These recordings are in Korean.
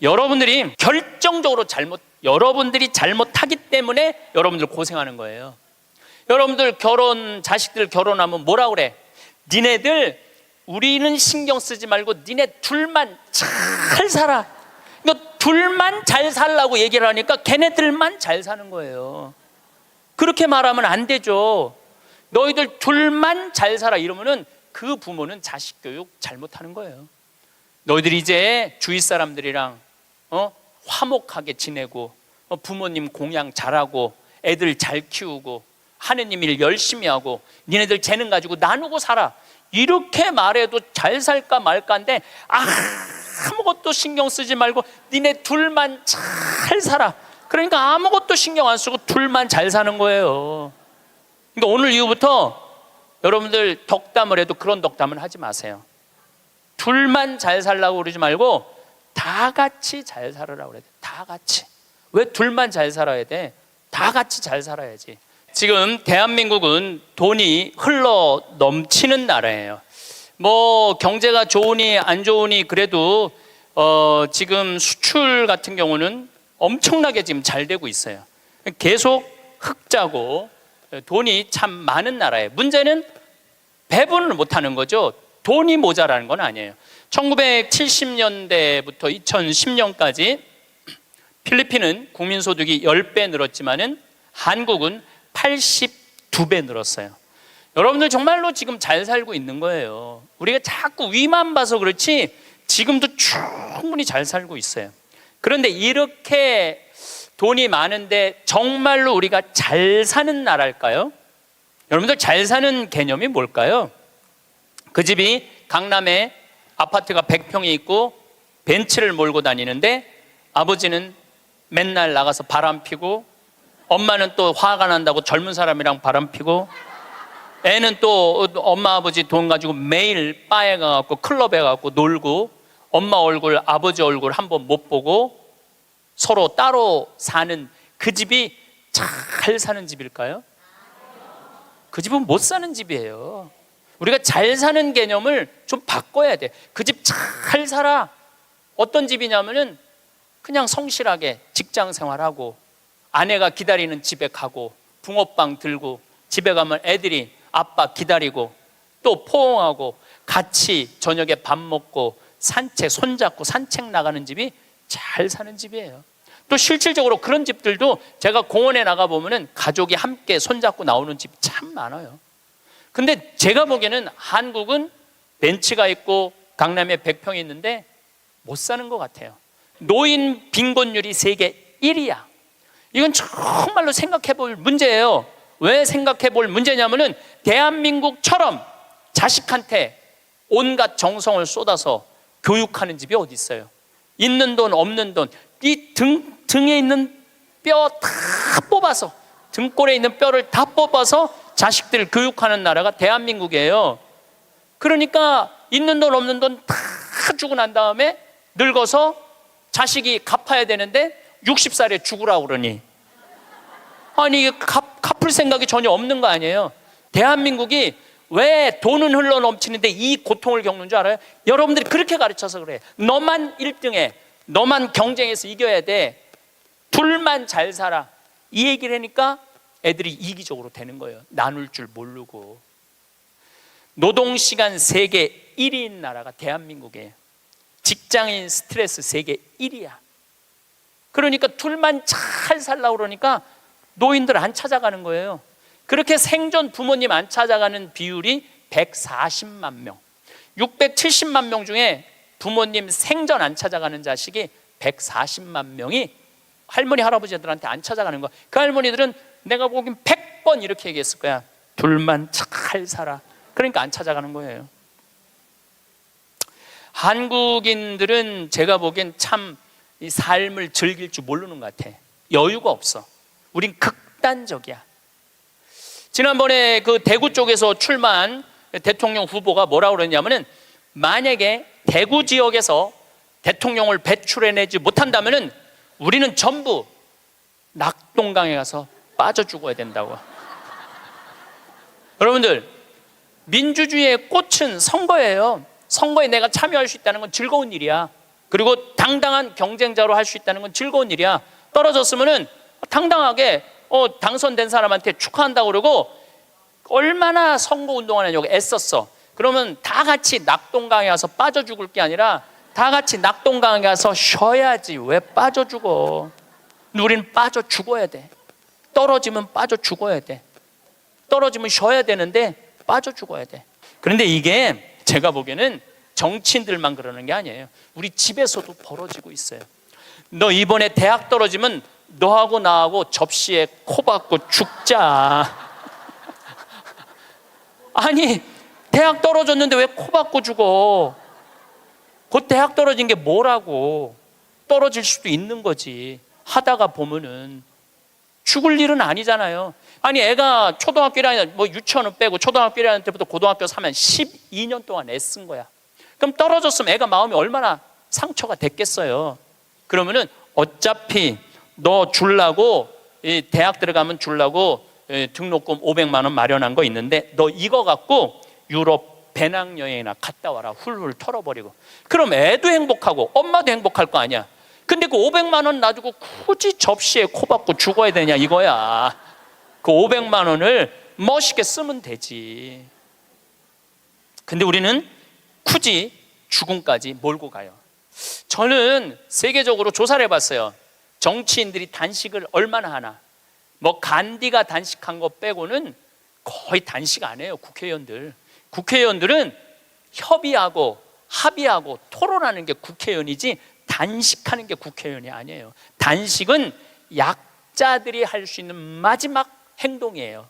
여러분들이 결정적으로 여러분들이 잘못하기 때문에 여러분들 고생하는 거예요. 여러분들 자식들 결혼하면 뭐라 그래? 니네들 우리는 신경 쓰지 말고 니네 둘만 잘 살아. 이거 둘만 잘 살라고 얘기를 하니까 걔네들만 잘 사는 거예요. 그렇게 말하면 안 되죠. 너희들 둘만 잘 살아 이러면은 그 부모는 자식 교육 잘못하는 거예요. 너희들이 이제 주위 사람들이랑 화목하게 지내고 부모님 공양 잘하고 애들 잘 키우고 하느님 일 열심히 하고 니네들 재능 가지고 나누고 살아. 이렇게 말해도 잘 살까 말까인데 아무것도 신경 쓰지 말고 니네 둘만 잘 살아. 그러니까 아무것도 신경 안 쓰고 둘만 잘 사는 거예요. 그러니까 오늘 이후부터 여러분들 덕담을 해도 그런 덕담은 하지 마세요. 둘만 잘 살라고 그러지 말고 다 같이 잘 살으라고 그래야 돼. 다 같이. 왜 둘만 잘 살아야 돼? 다 같이 잘 살아야지. 지금 대한민국은 돈이 흘러 넘치는 나라예요. 뭐 경제가 좋으니 안 좋으니 그래도 지금 수출 같은 경우는 엄청나게 지금 잘 되고 있어요. 계속 흑자고 돈이 참 많은 나라예요. 문제는 배분을 못하는 거죠. 돈이 모자라는 건 아니에요. 1970년대부터 2010년까지 필리핀은 국민소득이 10배 늘었지만은 한국은 82배 늘었어요. 여러분들 정말로 지금 잘 살고 있는 거예요. 우리가 자꾸 위만 봐서 그렇지 지금도 충분히 잘 살고 있어요. 그런데 이렇게 돈이 많은데 정말로 우리가 잘 사는 나라일까요? 여러분들 잘 사는 개념이 뭘까요? 그 집이 강남에 아파트가 100평이 있고 벤츠를 몰고 다니는데 아버지는 맨날 나가서 바람 피고 엄마는 또 화가 난다고 젊은 사람이랑 바람 피고 애는 또 엄마 아버지 돈 가지고 매일 바에 가갖고 클럽에 가갖고 놀고 엄마 얼굴 아버지 얼굴 한번 못 보고 서로 따로 사는 그 집이 잘 사는 집일까요? 그 집은 못 사는 집이에요. 우리가 잘 사는 개념을 좀 바꿔야 돼. 그 집 잘 살아. 어떤 집이냐면은 그냥 성실하게 직장 생활하고 아내가 기다리는 집에 가고 붕어빵 들고 집에 가면 애들이 아빠 기다리고 또 포옹하고 같이 저녁에 밥 먹고 손잡고 산책 나가는 집이 잘 사는 집이에요. 또 실질적으로 그런 집들도 제가 공원에 나가보면은 가족이 함께 손잡고 나오는 집이 참 많아요. 근데 제가 보기에는 한국은 벤츠가 있고 강남에 100평이 있는데 못 사는 것 같아요. 노인 빈곤율이 세계 1위야. 이건 정말로 생각해 볼 문제예요. 왜 생각해 볼 문제냐면은 대한민국처럼 자식한테 온갖 정성을 쏟아서 교육하는 집이 어디 있어요? 있는 돈 없는 돈, 이 등에 있는 뼈 다 뽑아서 등골에 있는 뼈를 다 뽑아서 자식들 교육하는 나라가 대한민국이에요. 그러니까 있는 돈 없는 돈 다 주고 난 다음에 늙어서 자식이 갚아야 되는데 60살에 죽으라고 그러니 아니 갚을 생각이 전혀 없는 거 아니에요. 대한민국이 왜 돈은 흘러 넘치는데 이 고통을 겪는 줄 알아요? 여러분들이 그렇게 가르쳐서 그래. 너만 1등해. 너만 경쟁해서 이겨야 돼. 둘만 잘 살아. 이 얘기를 하니까 애들이 이기적으로 되는 거예요. 나눌 줄 모르고. 노동시간 세계 1위인 나라가 대한민국이에요. 직장인 스트레스 세계 1위야. 그러니까 둘만 잘 살라고 그러니까 노인들 안 찾아가는 거예요. 그렇게 생존 부모님 안 찾아가는 비율이 140만 명. 670만 명 중에 부모님 생전 안 찾아가는 자식이 140만 명이 할머니 할아버지들한테 안 찾아가는 거야. 그 할머니들은 내가 보기엔 100번 이렇게 얘기했을 거야. 둘만 잘 살아. 그러니까 안 찾아가는 거예요. 한국인들은 제가 보기엔 참 이 삶을 즐길 줄 모르는 것 같아. 여유가 없어. 우린 극단적이야. 지난번에 그 대구 쪽에서 출마한 대통령 후보가 뭐라고 그랬냐면은 만약에 대구 지역에서 대통령을 배출해내지 못한다면은 우리는 전부 낙동강에 가서 빠져 죽어야 된다고. 여러분들, 민주주의의 꽃은 선거예요. 선거에 내가 참여할 수 있다는 건 즐거운 일이야. 그리고 당당한 경쟁자로 할 수 있다는 건 즐거운 일이야. 떨어졌으면은 당당하게 당선된 사람한테 축하한다고 그러고, 얼마나 선거운동을 하냐고 애썼어. 그러면 다 같이 낙동강에 가서 빠져 죽을 게 아니라 다 같이 낙동강에 가서 쉬어야지. 왜 빠져 죽어? 우리는 빠져 죽어야 돼. 떨어지면 빠져 죽어야 돼. 떨어지면 쉬어야 되는데 빠져 죽어야 돼. 그런데 이게 제가 보기에는 정치인들만 그러는 게 아니에요. 우리 집에서도 벌어지고 있어요. 너 이번에 대학 떨어지면 너하고 나하고 접시에 코 박고 죽자. 아니, 대학 떨어졌는데 왜 코 박고 죽어? 곧 대학 떨어진 게 뭐라고. 떨어질 수도 있는 거지. 하다가 보면은 죽을 일은 아니잖아요. 아니, 애가 초등학교 1학년, 뭐 유치원은 빼고 초등학교 1학년 때부터 고등학교 3학년 12년 동안 애쓴 거야. 그럼 떨어졌으면 애가 마음이 얼마나 상처가 됐겠어요. 그러면은 어차피 너 주려고, 대학 들어가면 주려고 등록금 500만 원 마련한 거 있는데 너 이거 갖고 유럽 배낭여행이나 갔다 와라. 훌훌 털어버리고. 그럼 애도 행복하고 엄마도 행복할 거 아니야. 근데 그 500만 원 놔두고 굳이 접시에 코 박고 죽어야 되냐 이거야. 그 500만 원을 멋있게 쓰면 되지. 근데 우리는 굳이 죽음까지 몰고 가요. 저는 세계적으로 조사를 해봤어요. 정치인들이 단식을 얼마나 하나. 뭐 간디가 단식한 거 빼고는 거의 단식 안 해요. 국회의원들은 협의하고 합의하고 토론하는 게 국회의원이지 단식하는 게 국회의원이 아니에요. 단식은 약자들이 할 수 있는 마지막 행동이에요.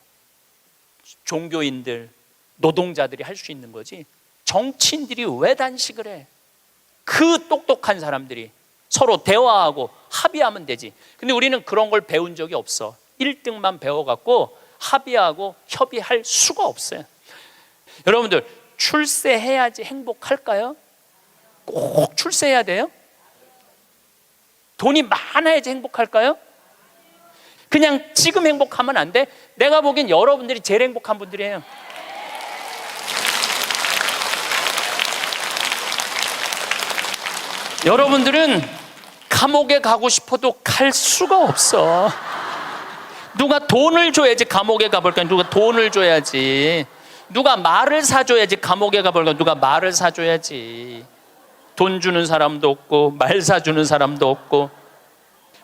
종교인들, 노동자들이 할 수 있는 거지. 정치인들이 왜 단식을 해? 그 똑똑한 사람들이 서로 대화하고 합의하면 되지. 근데 우리는 그런 걸 배운 적이 없어. 1등만 배워갖고 합의하고 협의할 수가 없어요. 여러분들, 출세해야지 행복할까요? 꼭 출세해야 돼요? 돈이 많아야지 행복할까요? 그냥 지금 행복하면 안 돼? 내가 보기엔 여러분들이 제일 행복한 분들이에요. 여러분들은 감옥에 가고 싶어도 갈 수가 없어. 누가 돈을 줘야지 감옥에 가볼까? 누가 돈을 줘야지. 누가 말을 사줘야지 감옥에 가볼까? 누가 말을 사줘야지. 돈 주는 사람도 없고 말 사주는 사람도 없고.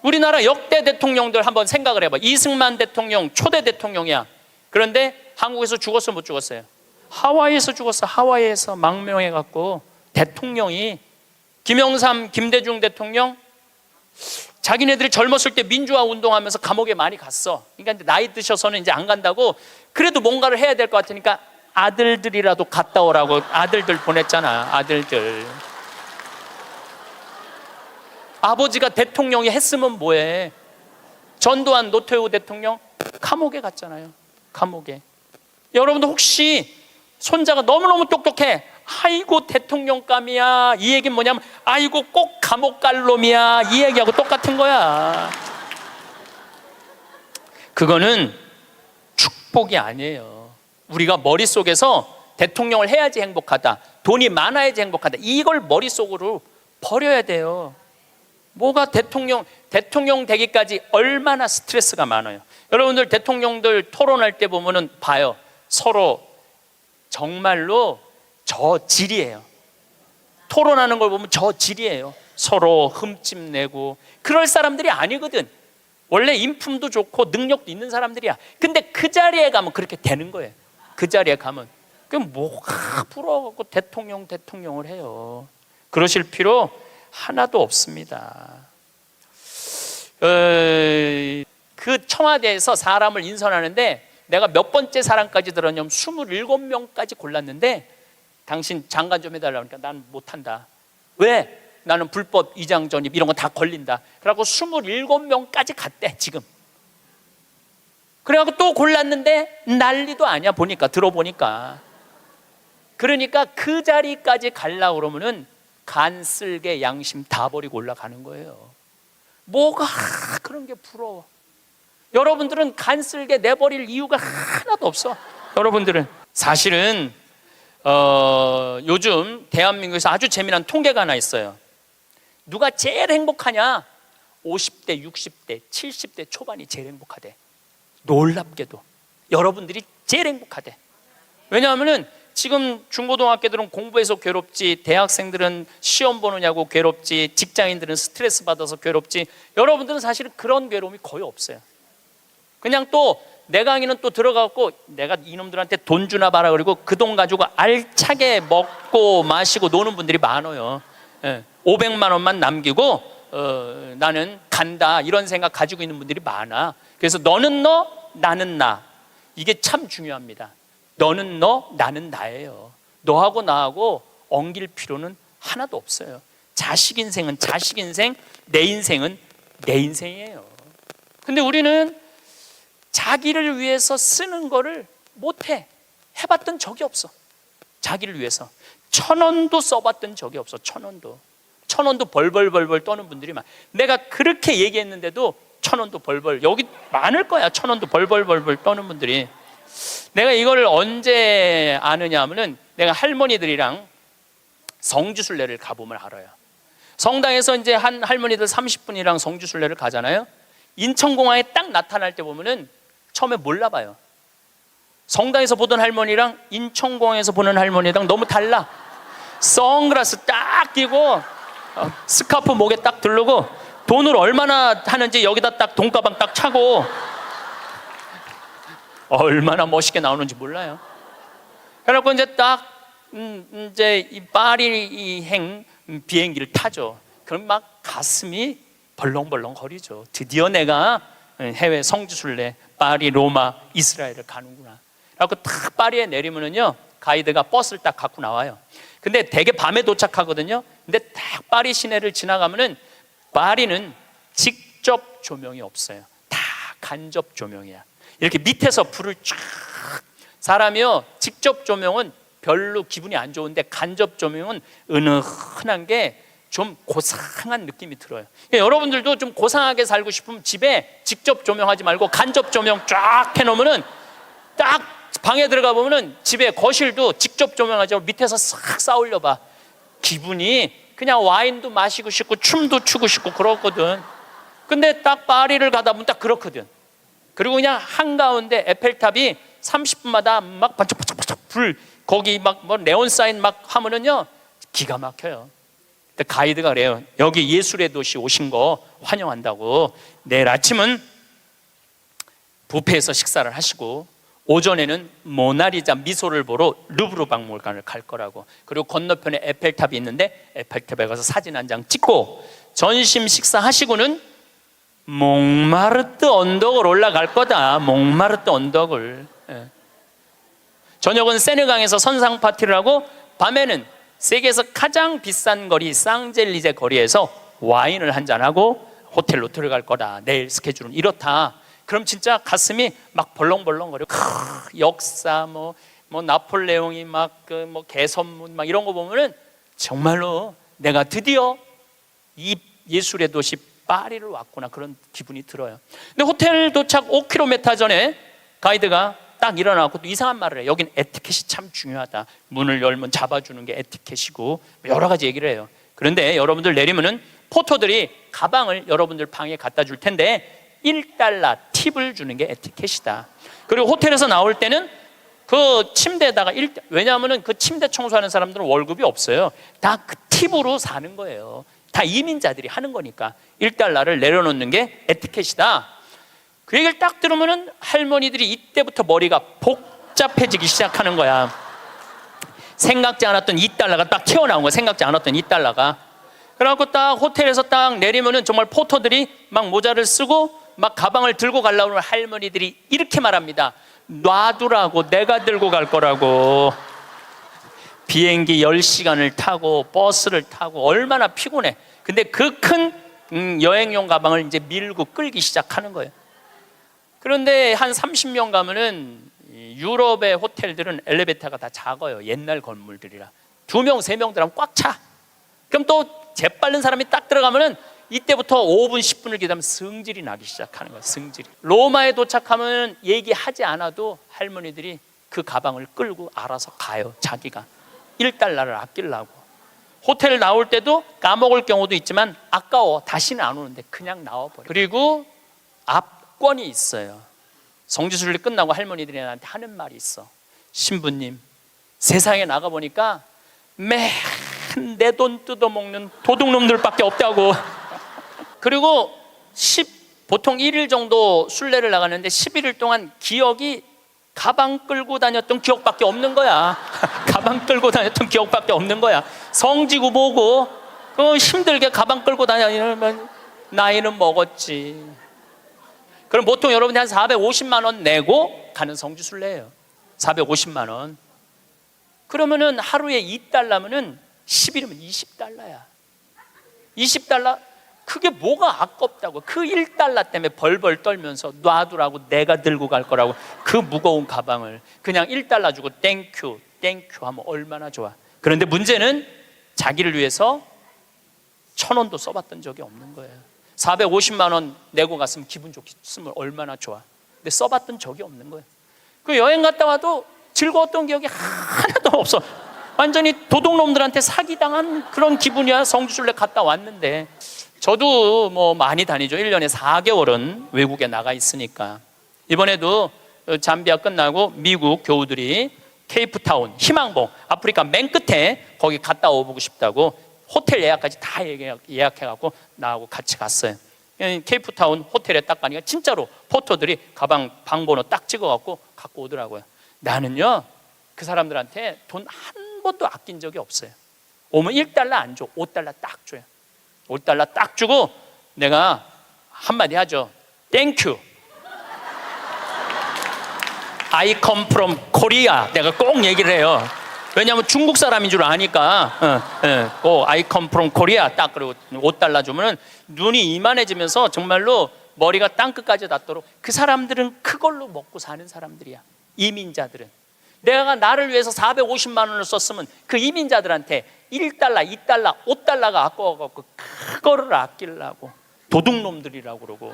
우리나라 역대 대통령들 한번 생각을 해봐. 이승만 대통령 초대 대통령이야. 그런데 한국에서 죽었어 못 죽었어요? 하와이에서 죽었어. 하와이에서 망명해갖고 대통령이. 김영삼, 김대중 대통령 자기네들이 젊었을 때 민주화 운동하면서 감옥에 많이 갔어. 그러니까 나이 드셔서는 이제 안 간다고. 그래도 뭔가를 해야 될 것 같으니까 아들들이라도 갔다 오라고 아들들 보냈잖아. 아들들. 아버지가 대통령이 했으면 뭐해? 전두환, 노태우 대통령 감옥에 갔잖아요. 감옥에. 여러분도 혹시 손자가 너무너무 똑똑해. 아이고 대통령감이야. 이 얘기는 뭐냐면 아이고 꼭 감옥 갈 놈이야. 이 얘기하고 똑같은 거야. 그거는 축복이 아니에요. 우리가 머릿속에서 대통령을 해야지 행복하다, 돈이 많아야지 행복하다, 이걸 머릿속으로 버려야 돼요. 뭐가 대통령 되기까지 얼마나 스트레스가 많아요. 여러분들 대통령들 토론할 때 보면은 봐요. 서로 정말로 저질이에요. 토론하는 걸 보면 저질이에요. 서로 흠집내고. 그럴 사람들이 아니거든. 원래 인품도 좋고 능력도 있는 사람들이야. 근데 그 자리에 가면 그렇게 되는 거예요. 그 자리에 가면. 그럼 뭐가 부러워갖고 대통령을 해요. 그러실 필요 하나도 없습니다. 그 청와대에서 사람을 인선하는데 내가 몇 번째 사람까지 들었냐면 27명까지 골랐는데 당신 장관 좀 해달라고 하니까 난 못한다. 왜? 나는 불법 이장 전입 이런 거 다 걸린다. 그래갖고 27명까지 갔대 지금. 그래갖고 또 골랐는데 난리도 아니야. 들어보니까. 그러니까 그 자리까지 가려고 그러면은 간 쓸개 양심 다 버리고 올라가는 거예요. 뭐가 그런 게 부러워. 여러분들은 간 쓸개 내버릴 이유가 하나도 없어. 여러분들은 사실은 요즘 대한민국에서 아주 재미난 통계가 하나 있어요. 누가 제일 행복하냐? 50대, 60대, 70대 초반이 제일 행복하대. 놀랍게도 여러분들이 제일 행복하대. 왜냐하면은 지금 중고등학교들은 공부해서 괴롭지, 대학생들은 시험 보느냐고 괴롭지, 직장인들은 스트레스 받아서 괴롭지, 여러분들은 사실은 그런 괴로움이 거의 없어요. 그냥 또 내 강의는 또 들어가고 내가 이놈들한테 돈 주나 봐라 그리고 그 돈 가지고 알차게 먹고 마시고 노는 분들이 많아요. 500만 원만 남기고 나는 간다 이런 생각 가지고 있는 분들이 많아. 그래서 너는 너, 나는 나, 이게 참 중요합니다. 너는 너, 나는 나예요. 너하고 나하고 엉길 필요는 하나도 없어요. 자식 인생은 자식 인생, 내 인생은 내 인생이에요. 근데 우리는 자기를 위해서 쓰는 거를 못해. 해봤던 적이 없어. 자기를 위해서 1,000원도 써봤던 적이 없어. 1,000원도 벌벌 떠는 분들이 많아. 내가 그렇게 얘기했는데도 1,000원도 벌벌, 여기 많을 거야. 1,000원도 벌벌 떠는 분들이. 내가 이걸 언제 아느냐 하면은 내가 할머니들이랑 성지순례를 가보면 알아요. 성당에서 이제 한 할머니들 30분이랑 성지순례를 가잖아요. 인천공항에 딱 나타날 때 보면은 처음에 몰라봐요. 성당에서 보던 할머니랑 인천공항에서 보는 할머니랑 너무 달라. 선글라스 딱 끼고 스카프 목에 딱 두르고 돈을 얼마나 하는지 여기다 딱 돈가방 딱 차고 얼마나 멋있게 나오는지 몰라요. 그래갖고 이제 딱 이제 이 파리행 비행기를 타죠. 그럼 막 가슴이 벌렁벌렁 거리죠. 드디어 내가 해외 성지순례 파리, 로마, 이스라엘을 가는구나. 그래갖고 딱 파리에 내리면은요 가이드가 버스를 딱 갖고 나와요. 근데 되게 밤에 도착하거든요. 근데 딱 파리 시내를 지나가면은 파리는 직접 조명이 없어요. 다 간접 조명이야. 이렇게 밑에서 불을 쫙, 사람이요 직접 조명은 별로 기분이 안 좋은데 간접 조명은 은은한 게 좀 고상한 느낌이 들어요. 그러니까 여러분들도 좀 고상하게 살고 싶으면 집에 직접 조명하지 말고 간접 조명 쫙 해놓으면은 딱 방에 들어가 보면은 집에 거실도 직접 조명하지 말고 밑에서 싹 쌓아올려 봐. 기분이 그냥 와인도 마시고 싶고 춤도 추고 싶고 그렇거든. 근데 딱 파리를 가다 보면 딱 그렇거든. 그리고 그냥 한가운데 에펠탑이 30분마다 막 반짝반짝 불, 거기 막 뭐 네온 사인 막 하면은요 기가 막혀요. 근데 가이드가 그래요. 여기 예술의 도시 오신 거 환영한다고. 내일 아침은 뷔페에서 식사를 하시고 오전에는 모나리자 미소를 보러 루브르 박물관을 갈 거라고. 그리고 건너편에 에펠탑이 있는데 에펠탑에 가서 사진 한 장 찍고 점심 식사하시고는 몽마르트 언덕을 올라갈 거다. 몽마르트 언덕을. 저녁은 세느강에서 선상 파티를 하고 밤에는 세계에서 가장 비싼 거리 쌍젤리제 거리에서 와인을 한잔하고 호텔로 들어갈 거다. 내일 스케줄은 이렇다. 그럼 진짜 가슴이 막 벌렁벌렁거려. 역사 뭐 나폴레옹이 막 그 뭐 개선문 막 이런 거 보면은 정말로 내가 드디어 이 예술의 도시 파리를 왔구나 그런 기분이 들어요. 근데 호텔 도착 5km 전에 가이드가 딱 일어나고 또 이상한 말을 해. 여긴 에티켓이 참 중요하다. 문을 열면 잡아주는 게 에티켓이고 여러 가지 얘기를 해요. 그런데 여러분들 내리면은 포토들이 가방을 여러분들 방에 갖다 줄 텐데 $1 팁을 주는 게 에티켓이다. 그리고 호텔에서 나올 때는 그 침대에다가 왜냐하면은 그 침대 청소하는 사람들은 월급이 없어요. 다 그 팁으로 사는 거예요. 다 이민자들이 하는 거니까 $1를 내려놓는 게 에티켓이다. 그 얘기를 딱 들으면은 할머니들이 이때부터 머리가 복잡해지기 시작하는 거야. 생각지 않았던 $2가 딱 튀어나온 거야. 생각지 않았던 $2가. 그래갖고 딱 호텔에서 딱 내리면은 정말 포터들이 막 모자를 쓰고 막 가방을 들고 가려고 하면 할머니들이 이렇게 말합니다. 놔두라고, 내가 들고 갈 거라고. 비행기 10시간을 타고 버스를 타고 얼마나 피곤해. 근데 그 큰 여행용 가방을 이제 밀고 끌기 시작하는 거예요. 그런데 한 30명 가면은 유럽의 호텔들은 엘리베이터가 다 작아요. 옛날 건물들이라 2명, 3명 들어가면 꽉 차. 그럼 또 재빠른 사람이 딱 들어가면은 이때부터 5분, 10분을 기다리면 승질이 나기 시작하는 거예요. 승질이. 로마에 도착하면 얘기하지 않아도 할머니들이 그 가방을 끌고 알아서 가요. 자기가 $1를 아끼려고. 호텔 나올 때도 까먹을 경우도 있지만 아까워 다시는 안 오는데 그냥 나와버려. 그리고 압권이 있어요. 성지순례 끝나고 할머니들이 나한테 하는 말이 있어. 신부님, 세상에 나가보니까 매일 내 돈 뜯어먹는 도둑놈들밖에 없다고. 그리고 보통 1일 정도 순례를 나가는데 11일 동안 기억이 가방 끌고 다녔던 기억밖에 없는 거야. 가방 끌고 다녔던 기억밖에 없는 거야. 성지고 뭐고 힘들게 가방 끌고 다니면 나이는 먹었지. 그럼 보통 여러분이 한 450만 원 내고 가는 성지순례예요. 450만 원. 그러면은 하루에 2달러면은 10일이면 20달러야. 20달러? 그게 뭐가 아깝다고. 그 1달러 때문에 벌벌 떨면서 놔두라고, 내가 들고 갈 거라고 그 무거운 가방을 그냥 1달러 주고 땡큐 땡큐 하면 얼마나 좋아. 그런데 문제는 자기를 위해서 1,000원도 써봤던 적이 없는 거예요. 450만 원 내고 갔으면 기분 좋겠으면 얼마나 좋아. 근데 써봤던 적이 없는 거예요. 그 여행 갔다 와도 즐거웠던 기억이 하나도 없어. 완전히 도둑놈들한테 사기당한 그런 기분이야. 성지순례 갔다 왔는데. 저도 뭐 많이 다니죠. 1년에 4개월은 외국에 나가 있으니까. 이번에도 잠비아 끝나고 미국 교우들이 케이프타운, 희망봉, 아프리카 맨 끝에 거기 갔다 오고 싶다고 호텔 예약까지 다 예약해갖고 나하고 같이 갔어요. 케이프타운 호텔에 딱 가니까 진짜로 포터들이 가방 방번호 딱 찍어갖고 갖고 오더라고요. 나는요, 그 사람들한테 돈 한 번도 아낀 적이 없어요. 오면 1달러 안 줘. 5달러 딱 줘요. 5달러 딱 주고 내가 한마디 하죠. 땡큐. I come from Korea. 내가 꼭 얘기를 해요. 왜냐하면 중국 사람인 줄 아니까. I come from Korea. 딱 그리고 5달러 주면은 눈이 이만해지면서 정말로 머리가 땅끝까지 닿도록. 그 사람들은 그걸로 먹고 사는 사람들이야. 이민자들은. 내가 나를 위해서 450만 원을 썼으면 그 이민자들한테 1달러, 2달러, 5달러가 아까워갖고 그거를 아끼려고. 도둑놈들이라고 그러고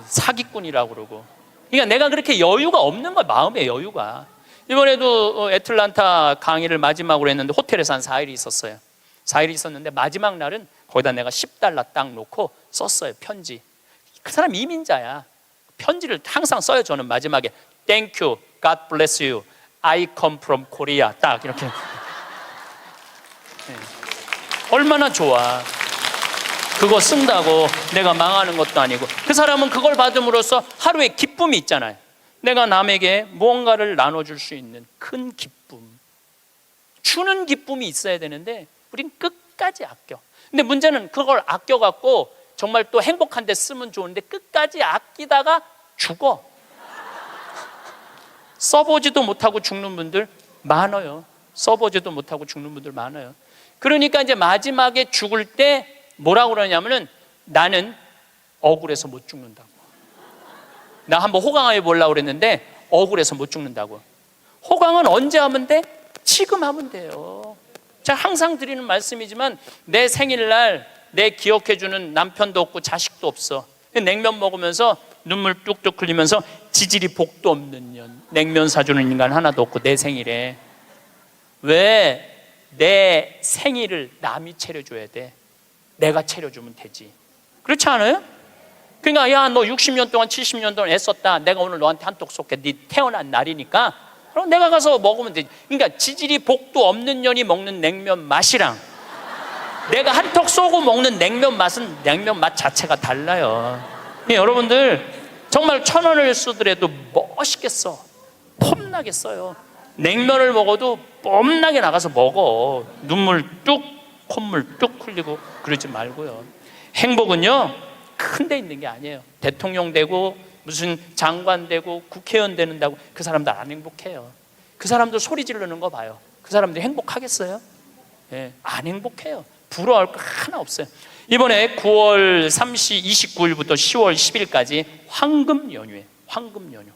사기꾼이라고 그러고. 그러니까 내가 그렇게 여유가 없는 거야. 마음의 여유가. 이번에도 애틀란타 강의를 마지막으로 했는데 호텔에서 한 4일 있었어요. 4일 있었는데 마지막 날은 거기다 내가 10달러 딱 놓고 썼어요. 편지. 그 사람 이민자야. 편지를 항상 써요. 저는 마지막에 Thank you, God bless you, I come from Korea. 딱 이렇게. 얼마나 좋아. 그거 쓴다고 내가 망하는 것도 아니고. 그 사람은 그걸 받음으로써 하루에 기쁨이 있잖아요. 내가 남에게 무언가를 나눠줄 수 있는 큰 기쁨, 주는 기쁨이 있어야 되는데 우린 끝까지 아껴. 근데 문제는 그걸 아껴갖고 정말 또 행복한 데 쓰면 좋은데 끝까지 아끼다가 죽어. 써보지도 못하고 죽는 분들 많아요. 써보지도 못하고 죽는 분들 많아요. 그러니까 이제 마지막에 죽을 때 뭐라고 그러냐면은 나는 억울해서 못 죽는다고. 나 한번 호강해 보려고 그랬는데 억울해서 못 죽는다고. 호강은 언제 하면 돼? 지금 하면 돼요. 제가 항상 드리는 말씀이지만 내 생일날 내 기억해주는 남편도 없고 자식도 없어. 냉면 먹으면서 눈물 뚝뚝 흘리면서 지질이 복도 없는 년, 냉면 사주는 인간 하나도 없고 내 생일에 왜 내 생일을 남이 차려줘야 돼? 내가 차려주면 되지. 그렇지 않아요? 그러니까 야, 너 60년 동안 70년 동안 애썼다. 내가 오늘 너한테 한턱 쏠게. 네 태어난 날이니까 그럼 내가 가서 먹으면 되지. 그러니까 지질이 복도 없는 년이 먹는 냉면 맛이랑 내가 한턱 쏘고 먹는 냉면 맛은 냉면 맛 자체가 달라요. 여러분들 정말 1,000원을 쓰더라도 멋있게 써. 폼나게 써요. 냉면을 먹어도 뽐나게 나가서 먹어. 눈물 뚝, 콧물 뚝 흘리고 그러지 말고요. 행복은요 큰 데 있는 게 아니에요. 대통령 되고 무슨 장관 되고 국회의원 되는다고 그 사람들 안 행복해요. 그 사람들 소리 지르는 거 봐요. 그 사람들이 행복하겠어요? 예, 안 행복해요. 부러워할 거 하나 없어요. 이번에 9월 29일부터 10월 10일까지 황금 연휴에 황금 연휴.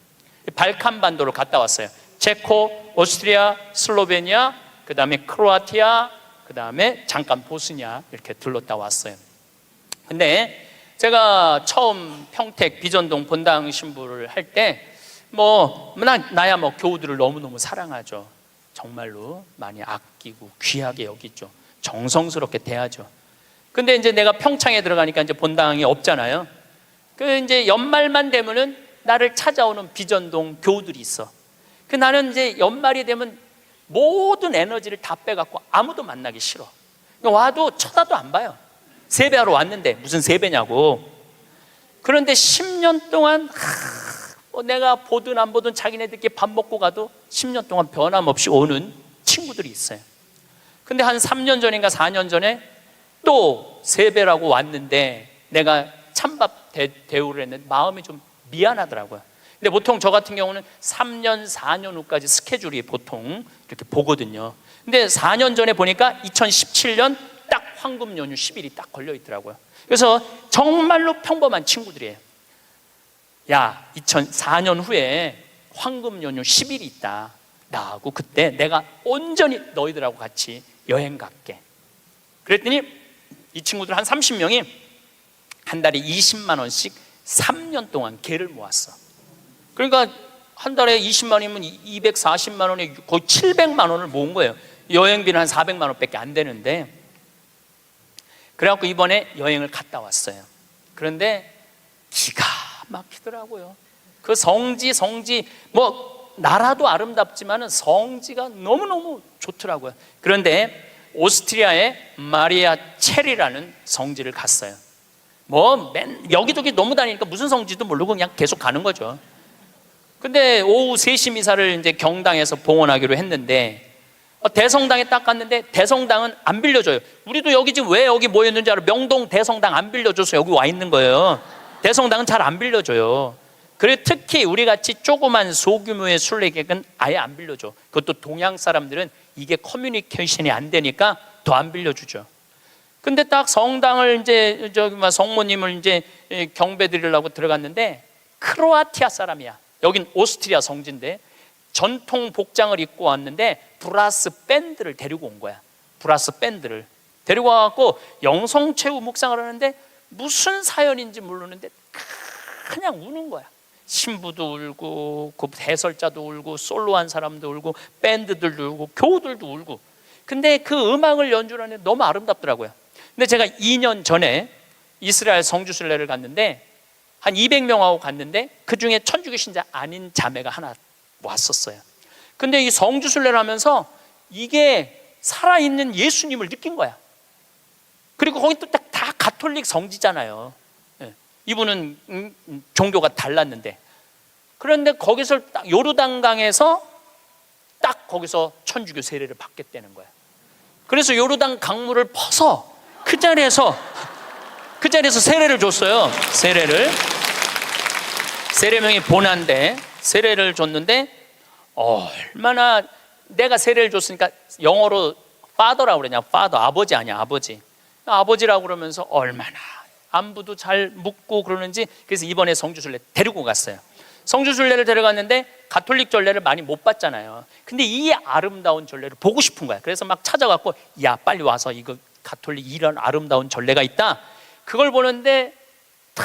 발칸 반도로 갔다 왔어요. 체코, 오스트리아, 슬로베니아, 그 다음에 크로아티아, 그 다음에 잠깐 보스니아 이렇게 들렀다 왔어요. 근데 제가 처음 평택 비전동 본당 신부를 할 때 나야 교우들을 너무너무 사랑하죠. 정말로 많이 아끼고 귀하게 여기죠. 정성스럽게 대하죠. 근데 이제 내가 평창에 들어가니까 이제 본당이 없잖아요. 그 이제 연말만 되면은 나를 찾아오는 비전동 교우들이 있어. 그 나는 이제 연말이 되면 모든 에너지를 다 빼갖고 아무도 만나기 싫어. 와도 쳐다도 안 봐요. 세배하러 왔는데 무슨 세배냐고. 그런데 10년 동안 내가 보든 안 보든 자기네들끼리 밥 먹고 가도 10년 동안 변함없이 오는 친구들이 있어요. 근데 한 3년 전인가 4년 전에 또 세배라고 왔는데 내가 찬밥 대우를 했는데 마음이 좀 미안하더라고요. 근데 보통 저 같은 경우는 3년, 4년 후까지 스케줄이 보통 이렇게 보거든요. 근데 4년 전에 보니까 2017년 딱 황금 연휴 10일이 딱 걸려 있더라고요. 그래서 정말로 평범한 친구들이에요. 야, 2004년 후에 황금 연휴 10일이 있다. 나하고 그때 내가 온전히 너희들하고 같이 여행 갈게. 그랬더니 이 친구들 한 30명이 한 달에 20만 원씩 3년 동안 개를 모았어. 그러니까 한 달에 20만 원이면 240만 원에 거의 700만 원을 모은 거예요. 여행비는 한 400만 원밖에 안 되는데. 그래갖고 이번에 여행을 갔다 왔어요. 그런데 기가 막히더라고요. 그 성지 뭐 나라도 아름답지만은 성지가 너무너무 좋더라고요. 그런데 오스트리아의 마리아 체리라는 성지를 갔어요. 뭐 여기저기 너무 다니니까 무슨 성지도 모르고 그냥 계속 가는 거죠. 근데 오후 3시 미사를 이제 경당에서 봉헌하기로 했는데 대성당에 딱 갔는데 대성당은 안 빌려줘요. 우리도 여기 지금 왜 여기 모였는지 알아? 명동 대성당 안 빌려줘서 여기 와 있는 거예요. 대성당은 잘 안 빌려줘요. 그리고 특히 우리같이 조그만 소규모의 순례객은 아예 안 빌려줘. 그것도 동양 사람들은 이게 커뮤니케이션이 안 되니까 더 안 빌려주죠. 근데 딱 성당을 이제 성모님을 이제 경배 드리려고 들어갔는데 크로아티아 사람이야. 여긴 오스트리아 성지인데 전통 복장을 입고 왔는데 브라스 밴드를 데리고 온 거야. 브라스 밴드를 데리고 와갖고 영성체후 묵상을 하는데 무슨 사연인지 모르는데 그냥 우는 거야. 신부도 울고 그 해설자도 울고 솔로한 사람도 울고 밴드들도 울고 교우들도 울고. 근데 그 음악을 연주하는데 너무 아름답더라고요. 근데 제가 2년 전에 이스라엘 성주순례를 갔는데 한 200명하고 갔는데 그중에 천주교 신자 아닌 자매가 하나 왔었어요. 근데 이 성주순례를 하면서 이게 살아있는 예수님을 느낀 거야. 그리고 거기 또 다 가톨릭 성지잖아요. 이분은 종교가 달랐는데. 그런데 거기서 딱 요르단강에서 딱 거기서 천주교 세례를 받겠다는 거야. 그래서 요르단 강물을 퍼서 그 자리에서 세례를 줬어요. 세례명이 보난데 세례를 줬는데 얼마나 내가 세례를 줬으니까 영어로 father라고 그러냐. father, 아버지 아니야. 아버지라고 그러면서 얼마나 안부도 잘 묻고 그러는지. 그래서 이번에 성주순례 데리고 갔어요. 성주순례를 데려갔는데 가톨릭 전례를 많이 못 봤잖아요. 근데 이 아름다운 전례를 보고 싶은 거야. 그래서 막 찾아갖고 야 빨리 와서 이거 가톨릭 이런 아름다운 전례가 있다. 그걸 보는데 다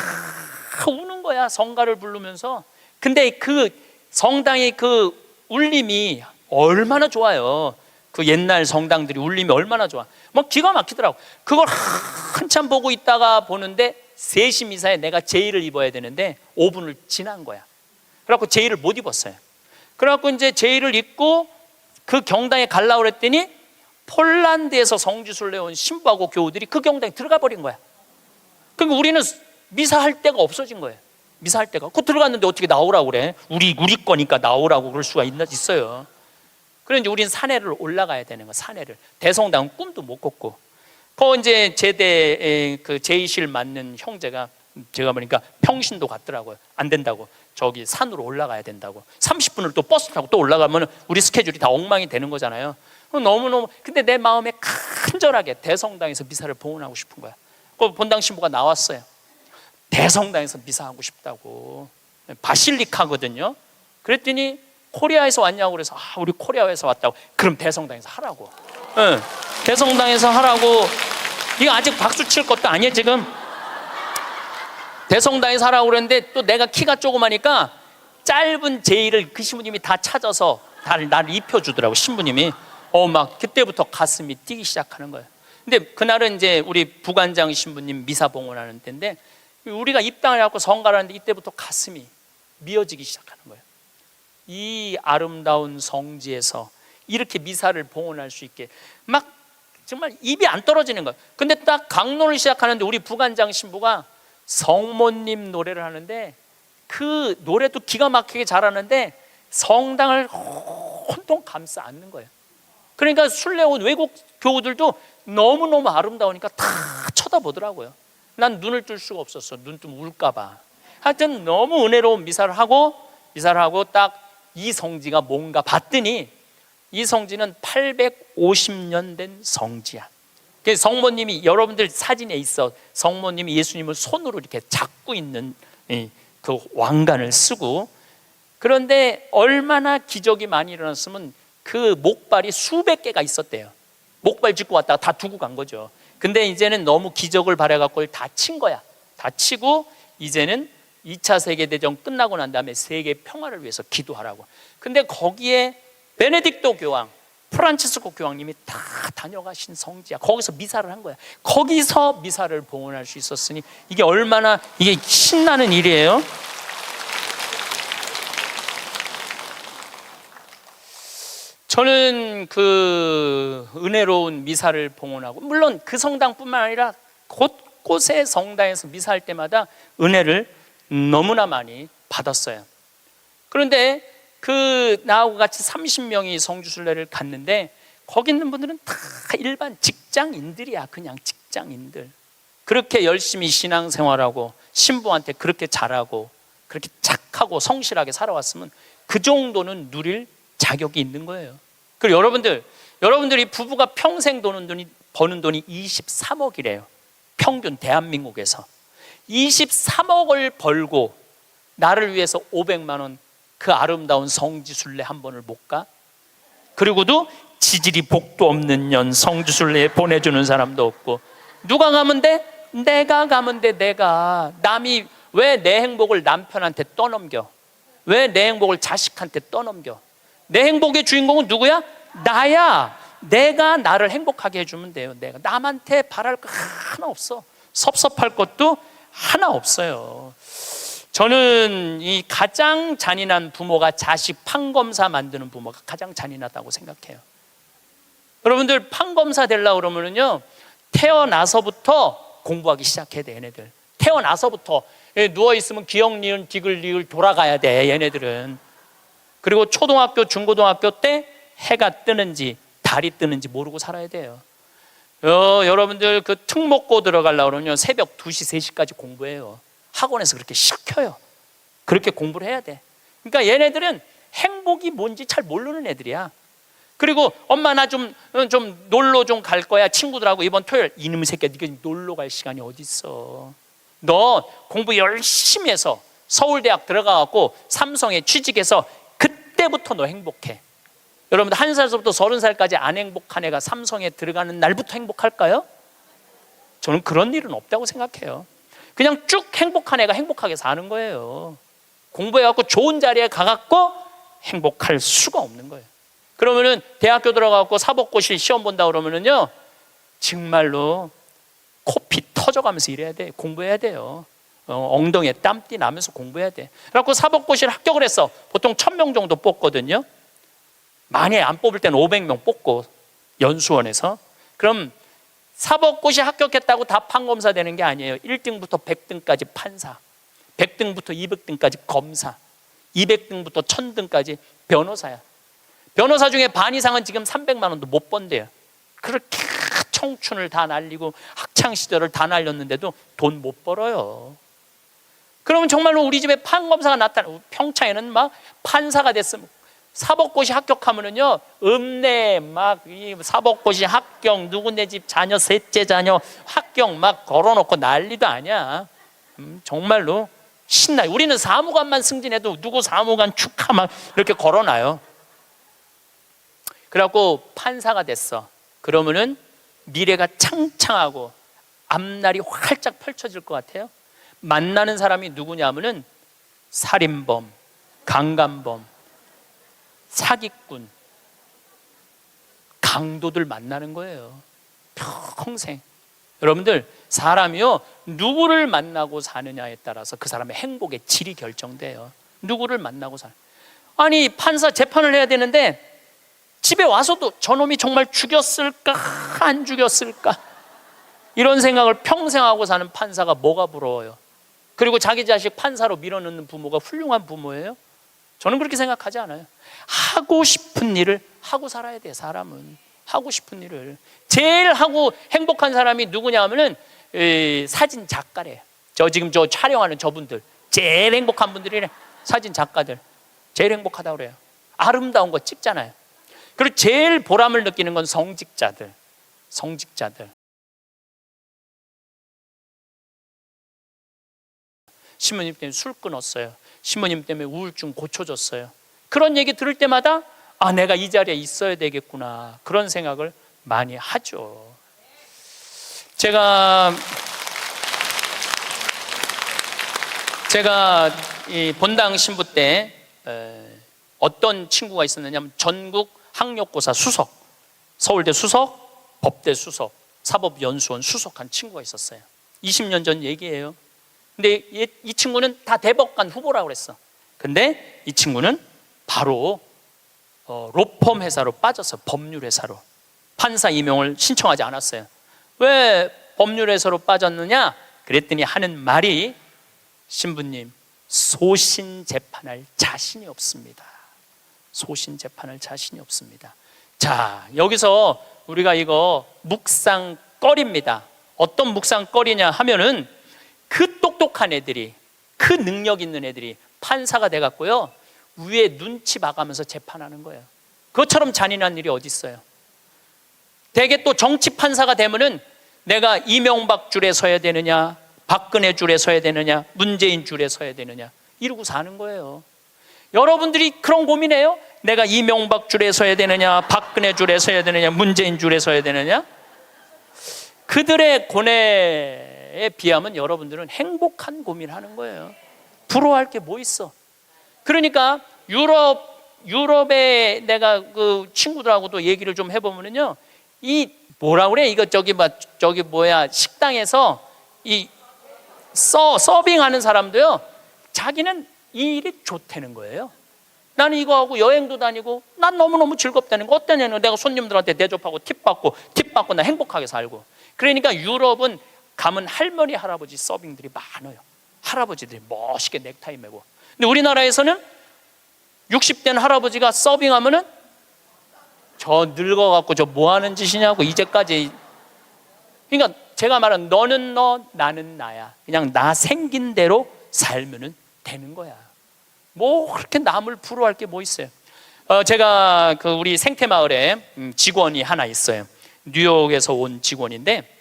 우는 거야. 성가를 부르면서. 근데 그 성당의 그 울림이 얼마나 좋아요. 그 옛날 성당들이 울림이 얼마나 좋아. 뭐 기가 막히더라고. 그걸 한참 보고 있다가 보는데 3시 미사에 내가 제의를 입어야 되는데 5분을 지난 거야. 그래갖고 제의를 못 입었어요. 그래갖고 이제 제의를 입고 그 경당에 가려고 그랬더니 폴란드에서 성주순례 온 신부하고 교우들이 그 경당에 들어가 버린 거야. 그러니까 우리는 미사할 데가 없어진 거예요. 미사할 데가. 그 들어갔는데 어떻게 나오라고 그래? 우리 거니까 나오라고 그럴 수가 있어요. 그런데 우리는 산에를 올라가야 되는 거야. 산에를. 대성당은 꿈도 못 꿨고. 그 이제 제대 그 제의실 맡는 형제가 제가 보니까 평신도 갔더라고요. 안 된다고. 저기 산으로 올라가야 된다고. 30분을 또 버스 타고 또 올라가면 우리 스케줄이 다 엉망이 되는 거잖아요. 너무너무. 근데 내 마음에 간절하게 대성당에서 미사를 봉헌하고 싶은 거야. 그 본당 신부가 나왔어요. 대성당에서 미사하고 싶다고. 바실리카거든요. 그랬더니 코리아에서 왔냐고 그래서 우리 코리아에서 왔다고. 그럼 대성당에서 하라고. 네, 대성당에서 하라고. 이거 아직 박수 칠 것도 아니에요 지금. 대성당에서 하라고 그랬는데 또 내가 키가 조그마니까 짧은 제의를 그 신부님이 다 찾아서 나를 입혀주더라고. 신부님이 막 그때부터 가슴이 뛰기 시작하는 거예요. 근데 그날은 이제 우리 부관장 신부님 미사 봉헌하는 때인데, 우리가 입당을 해갖고 성가라는데 이때부터 가슴이 미어지기 시작하는 거예요. 이 아름다운 성지에서 이렇게 미사를 봉헌할 수 있게 막 정말 입이 안 떨어지는 거예요. 근데 딱 강론을 시작하는데 우리 부관장 신부가 성모님 노래를 하는데, 그 노래도 기가 막히게 잘하는데 성당을 혼통 감싸 안는 거예요. 그러니까 순례 온 외국 교우들도 너무너무 아름다우니까 다 쳐다보더라고요. 난 눈을 뜰 수가 없었어. 눈 뜨면 울까 봐. 하여튼 너무 은혜로운 미사를 하고 딱 이 성지가 뭔가 봤더니, 이 성지는 850년 된 성지야. 성모님이, 여러분들 사진에 있어, 성모님이 예수님을 손으로 이렇게 잡고 있는 그 왕관을 쓰고, 그런데 얼마나 기적이 많이 일어났으면 그 목발이 수백 개가 있었대요. 목발 짚고 왔다가 다 두고 간 거죠. 근데 이제는 너무 기적을 바라갖고 다 친 거야. 다 치고 이제는 2차 세계대전 끝나고 난 다음에 세계 평화를 위해서 기도하라고. 근데 거기에 베네딕토 교황, 프란치스코 교황님이 다 다녀가신 성지야. 거기서 미사를 한 거야. 거기서 미사를 봉헌할 수 있었으니 이게 얼마나 이게 신나는 일이에요. 저는 그 은혜로운 미사를 봉헌하고, 물론 그 성당뿐만 아니라 곳곳의 성당에서 미사할 때마다 은혜를 너무나 많이 받았어요. 그런데 나하고 같이 30명이 성주순례를 갔는데, 거기 있는 분들은 다 일반 직장인들이야. 그냥 직장인들. 그렇게 열심히 신앙생활하고 신부한테 그렇게 잘하고 그렇게 착하고 성실하게 살아왔으면 그 정도는 누릴 자격이 있는 거예요. 그리고 여러분들이 부부가 평생 버는 돈이 23억이래요. 평균 대한민국에서 23억을 벌고 나를 위해서 500만 원 그 아름다운 성지순례 한 번을 못 가? 그리고도 지질이 복도 없는 년 성지순례에 보내주는 사람도 없고, 누가 가면 돼? 내가 가면 돼. 내가. 남이 왜 내 행복을 남편한테 떠넘겨? 왜 내 행복을 자식한테 떠넘겨? 내 행복의 주인공은 누구야? 나야. 내가 나를 행복하게 해주면 돼요. 내가 남한테 바랄 거 하나 없어. 섭섭할 것도 하나 없어요. 저는 이 가장 잔인한 부모가 자식 판검사 만드는 부모가 가장 잔인하다고 생각해요. 여러분들 판검사 되려고 그러면요, 태어나서부터 공부하기 시작해야 돼. 얘네들 태어나서부터 누워있으면 기역, 니은, 디귿, 리을 돌아가야 돼. 얘네들은. 그리고 초등학교, 중고등학교 때 해가 뜨는지 달이 뜨는지 모르고 살아야 돼요. 여러분들 그 특목고 들어가려고 그러면 새벽 2시, 3시까지 공부해요. 학원에서 그렇게 시켜요. 그렇게 공부를 해야 돼. 그러니까 얘네들은 행복이 뭔지 잘 모르는 애들이야. 그리고 엄마 나 좀 놀러 좀 갈 거야. 친구들하고 이번 토요일. 이놈의 새끼야, 네가 놀러 갈 시간이 어디 있어. 너 공부 열심히 해서 서울대학 들어가갖고 삼성에 취직해서 그때부터 너 행복해. 여러분들 1살부터 30살까지 안 행복한 애가 삼성에 들어가는 날부터 행복할까요? 저는 그런 일은 없다고 생각해요. 그냥 쭉 행복한 애가 행복하게 사는 거예요. 공부해갖고 좋은 자리에 가갖고 행복할 수가 없는 거예요. 그러면은 대학교 들어가갖고 사법고시 시험 본다 그러면은요, 정말로 코피 터져가면서 일해야 돼. 공부해야 돼요. 엉덩이에 땀띠 나면서 공부해야 돼. 그래갖고 사법고시를 합격을 했어. 보통 1000명 정도 뽑거든요. 만약에 안 뽑을 때는 500명 뽑고 연수원에서. 그럼 사법고시 합격했다고 다 판검사 되는 게 아니에요. 1등부터 100등까지 판사, 100등부터 200등까지 검사, 200등부터 1000등까지 변호사야. 변호사 중에 반 이상은 지금 300만 원도 못 번대요. 그렇게 청춘을 다 날리고 학창시절을 다 날렸는데도 돈 못 벌어요. 그러면 정말로 우리 집에 판검사가 나타나, 평창에는 막 판사가 됐으면, 사법고시 합격하면은요, 읍내 막 이 사법고시 합격, 누구네 집 자녀, 셋째 자녀 합격 막 걸어놓고 난리도 아니야. 정말로 신나요. 우리는 사무관만 승진해도 누구 사무관 축하 막 이렇게 걸어놔요. 그래갖고 판사가 됐어. 그러면은 미래가 창창하고 앞날이 활짝 펼쳐질 것 같아요. 만나는 사람이 누구냐면은 살인범, 강간범, 사기꾼, 강도들 만나는 거예요. 평생. 여러분들, 사람이요, 누구를 만나고 사느냐에 따라서 그 사람의 행복의 질이 결정돼요. 누구를 만나고 사는. 아니, 판사 재판을 해야 되는데 집에 와서도 저놈이 정말 죽였을까 안 죽였을까 이런 생각을 평생 하고 사는 판사가 뭐가 부러워요? 그리고 자기 자식 판사로 밀어넣는 부모가 훌륭한 부모예요? 저는 그렇게 생각하지 않아요. 하고 싶은 일을 하고 살아야 돼. 사람은 하고 싶은 일을. 제일 하고 행복한 사람이 누구냐 하면은 사진 작가래요. 지금 촬영하는 저분들 제일 행복한 분들이래. 사진 작가들 제일 행복하다고 그래요. 아름다운 거 찍잖아요. 그리고 제일 보람을 느끼는 건 성직자들. 신부님 때문에 술 끊었어요. 신부님 때문에 우울증 고쳐졌어요. 그런 얘기 들을 때마다 내가 이 자리에 있어야 되겠구나, 그런 생각을 많이 하죠. 제가 이 본당 신부 때 어떤 친구가 있었느냐면 전국 학력고사 수석, 서울대 수석, 법대 수석, 사법연수원 수석한 친구가 있었어요. 20년 전 얘기예요. 근데 이 친구는 다 대법관 후보라고 그랬어. 근데 이 친구는 바로 로펌 회사로 빠졌어요. 법률 회사로. 판사 임용을 신청하지 않았어요. 왜 법률 회사로 빠졌느냐? 그랬더니 하는 말이, 신부님, 소신 재판할 자신이 없습니다. 소신 재판할 자신이 없습니다. 자, 여기서 우리가 이거 묵상거리입니다. 어떤 묵상거리냐 하면은, 그 똑똑한 애들이, 그 능력 있는 애들이 판사가 돼갖고요, 위에 눈치 봐가면서 재판하는 거예요. 그것처럼 잔인한 일이 어디 있어요? 대개 또 정치 판사가 되면은 내가 이명박 줄에 서야 되느냐, 박근혜 줄에 서야 되느냐, 문재인 줄에 서야 되느냐, 이러고 사는 거예요. 여러분들이 그런 고민해요? 내가 이명박 줄에 서야 되느냐, 박근혜 줄에 서야 되느냐, 문재인 줄에 서야 되느냐? 그들의 고뇌에 비하면 여러분들은 행복한 고민하는 거예요. 부러워할 게 뭐 있어? 그러니까 유럽에 내가 그 친구들하고도 얘기를 좀 해보면요, 이 뭐라 그래? 이거 식당에서 이 서빙하는 사람도요, 자기는 이 일이 좋다는 거예요. 나는 이거 하고 여행도 다니고 난 너무너무 즐겁다는 거. 어떠냐면 내가 손님들한테 대접하고 팁 받고 나 행복하게 살고. 그러니까 유럽은 가면 할머니 할아버지 서빙들이 많아요. 할아버지들이 멋있게 넥타이 매고. 근데 우리나라에서는 60된 할아버지가 서빙하면은 저 늙어갖고 저 뭐 하는 짓이냐고, 이제까지. 그러니까 제가 말한 너는 너, 나는 나야. 그냥 나 생긴 대로 살면은 되는 거야. 뭐 그렇게 남을 부러워할 게 뭐 있어요? 제가 우리 생태마을에 직원이 하나 있어요. 뉴욕에서 온 직원인데,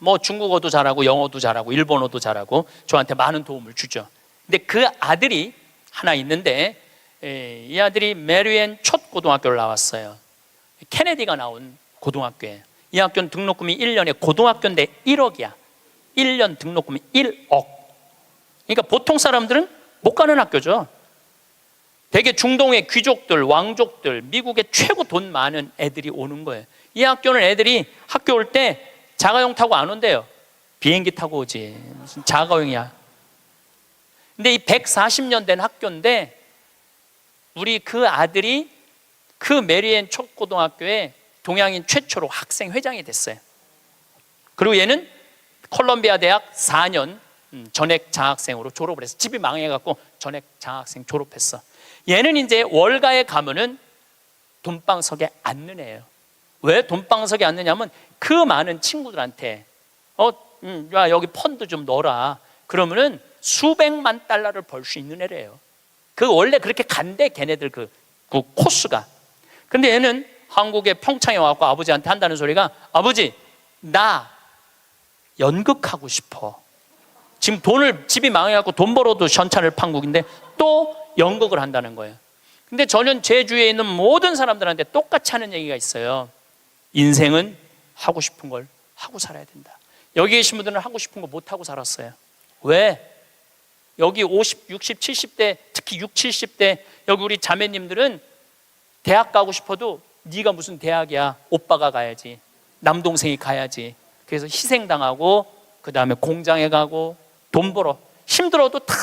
뭐 중국어도 잘하고 영어도 잘하고 일본어도 잘하고 저한테 많은 도움을 주죠. 근데 그 아들이 하나 있는데, 이 아들이 메리앤 첫 고등학교를 나왔어요. 케네디가 나온 고등학교에. 이 학교는 등록금이 1년에 고등학교인데 1억이야. 1년 등록금이 1억. 그러니까 보통 사람들은 못 가는 학교죠. 되게 중동의 귀족들, 왕족들, 미국의 최고 돈 많은 애들이 오는 거예요. 이 학교는 애들이 학교 올 때 자가용 타고 안 온대요. 비행기 타고 오지. 무슨 자가용이야. 근데 이 140년 된 학교인데, 우리 그 아들이 그 메리앤 촉고등학교에 동양인 최초로 학생 회장이 됐어요. 그리고 얘는 콜롬비아 대학 4년 전액 장학생으로 졸업을 했어. 집이 망해갖고 전액 장학생 졸업했어. 얘는 이제 월가에 가면은 돈방석에 앉는 애예요. 왜 돈방석에 앉느냐면, 그 많은 친구들한테 야, 여기 펀드 좀 넣어라. 그러면은 수백만 달러를 벌 수 있는 애래요. 그 원래 그렇게 간대, 걔네들 그 코스가. 근데 얘는 한국에 평창에 와서 아버지한테 한다는 소리가, 아버지, 나 연극하고 싶어. 지금 집이 망해갖고 돈 벌어도 현찰을 판국인데 또 연극을 한다는 거예요. 근데 저는 제 주위에 있는 모든 사람들한테 똑같이 하는 얘기가 있어요. 인생은 하고 싶은 걸 하고 살아야 된다. 여기 계신 분들은 하고 싶은 거 못 하고 살았어요. 왜? 여기 50, 60, 70대, 특히 60, 70대 여기 우리 자매님들은 대학 가고 싶어도 네가 무슨 대학이야, 오빠가 가야지. 남동생이 가야지. 그래서 희생당하고 그 다음에 공장에 가고 돈 벌어. 힘들어도 다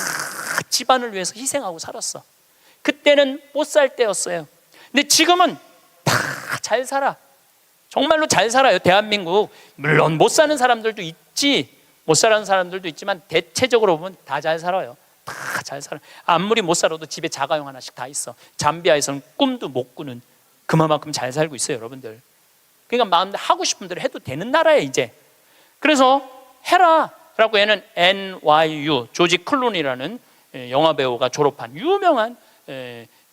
집안을 위해서 희생하고 살았어. 그때는 못 살 때였어요. 근데 지금은 다 잘 살아. 정말로 잘 살아요. 대한민국. 물론 못 사는 사람들도 있지, 못 사는 사람들도 있지만 대체적으로 보면 다 잘 살아요. 다 잘 살아. 아무리 못 살아도 집에 자가용 하나씩 다 있어. 잠비아에서는 꿈도 못 꾸는 그만큼 잘 살고 있어요, 여러분들. 그러니까 마음대로 하고 싶은 대로 해도 되는 나라예요, 이제. 그래서 해라 라고 얘는 NYU, 조지 클루니라는 영화 배우가 졸업한 유명한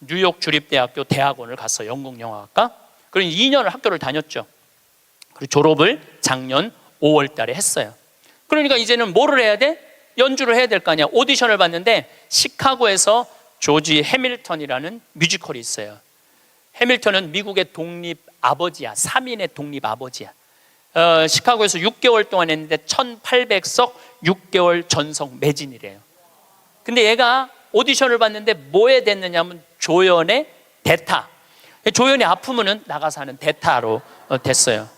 뉴욕 주립대학교 대학원을 갔어요. 영국 영화학과. 그리고 2년을 학교를 다녔죠. 그리고 졸업을 작년 5월 달에 했어요. 그러니까 이제는 뭐를 해야 돼? 연주를 해야 될 거 아니야. 오디션을 봤는데 시카고에서 조지 해밀턴이라는 뮤지컬이 있어요. 해밀턴은 미국의 독립 아버지야. 3인의 독립 아버지야. 시카고에서 6개월 동안 했는데 1800석 6개월 전석 매진이래요. 근데 얘가 오디션을 봤는데 뭐에 됐느냐면 조연의 대타. 조연이 아프면은 나가서 하는 대타로 됐어요.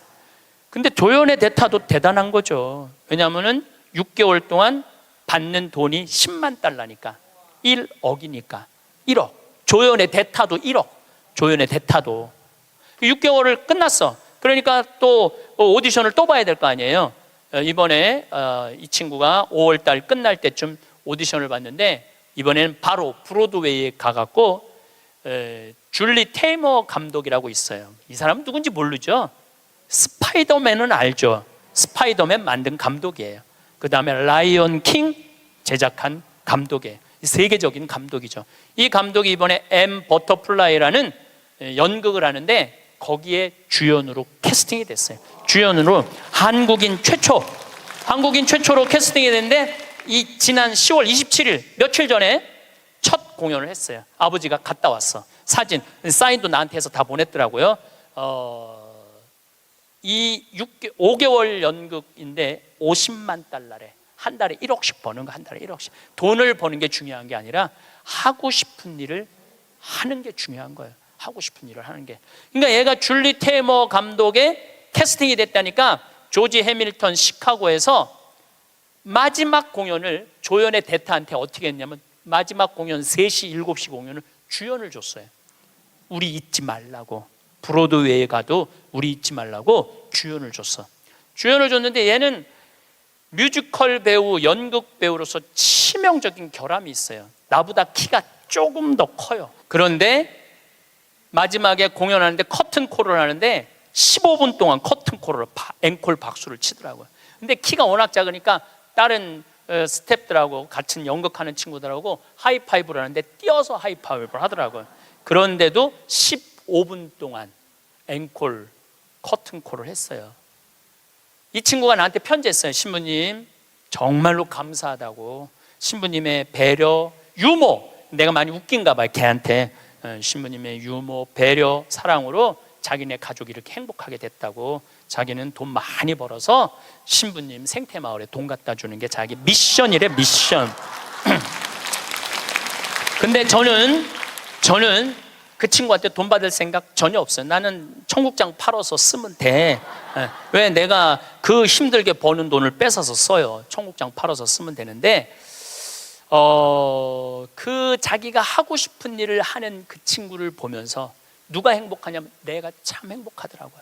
근데 조연의 대타도 대단한 거죠. 왜냐하면은 6개월 동안 받는 돈이 10만 달러니까 1억이니까 1억. 조연의 대타도 1억. 조연의 대타도 6개월을 끝났어. 그러니까 또 오디션을 또 봐야 될 거 아니에요. 이번에 이 친구가 5월 달 끝날 때쯤 오디션을 봤는데 이번에는 바로 브로드웨이에 가갖고 줄리 테이머 감독이라고 있어요. 이 사람은 누군지 모르죠. 스파이더맨은 알죠. 스파이더맨 만든 감독이에요. 그 다음에 라이언 킹 제작한 감독이에요. 세계적인 감독이죠. 이 감독이 이번에 M 버터플라이라는 연극을 하는데 거기에 주연으로 캐스팅이 됐어요. 주연으로 한국인 최초로 캐스팅이 됐는데 이 지난 10월 27일 며칠 전에 첫 공연을 했어요. 아버지가 갔다 왔어. 사진, 사인도 나한테 해서 다 보냈더라고요. 이 5개월 연극인데 50만 달러래. 한 달에 1억씩 버는 거, 한 달에 1억씩. 돈을 버는 게 중요한 게 아니라 하고 싶은 일을 하는 게 중요한 거예요. 하고 싶은 일을 하는 게. 그러니까 얘가 줄리 테이머 감독의 캐스팅이 됐다니까 조지 해밀턴 시카고에서 마지막 공연을 조연의 대타한테 어떻게 했냐면 마지막 공연 3시, 7시 공연을 주연을 줬어요. 우리 잊지 말라고. 브로드웨이에 가도 우리 잊지 말라고 주연을 줬어. 주연을 줬는데 얘는 뮤지컬 배우, 연극 배우로서 치명적인 결함이 있어요. 나보다 키가 조금 더 커요. 그런데 마지막에 공연하는데 커튼콜을 하는데 15분 동안 커튼콜을 앵콜 박수를 치더라고요. 근데 키가 워낙 작으니까 다른 스태프들하고 같은 연극하는 친구들하고 하이파이브를 하는데 뛰어서 하이파이브를 하더라고요. 그런데도 15분 동안 앵콜 커튼콜을 했어요. 이 친구가 나한테 편지했어요. 신부님 정말로 감사하다고. 신부님의 배려, 유머, 내가 많이 웃긴가 봐요 걔한테. 신부님의 유머, 배려, 사랑으로 자기네 가족이 이렇게 행복하게 됐다고. 자기는 돈 많이 벌어서 신부님 생태마을에 돈 갖다 주는 게 자기 미션이래, 미션. 근데 저는 그 친구한테 돈 받을 생각 전혀 없어요. 나는 청국장 팔아서 쓰면 돼. 왜 내가 그 힘들게 버는 돈을 뺏어서 써요. 청국장 팔아서 쓰면 되는데 그 자기가 하고 싶은 일을 하는 그 친구를 보면서 누가 행복하냐면 내가 참 행복하더라고요.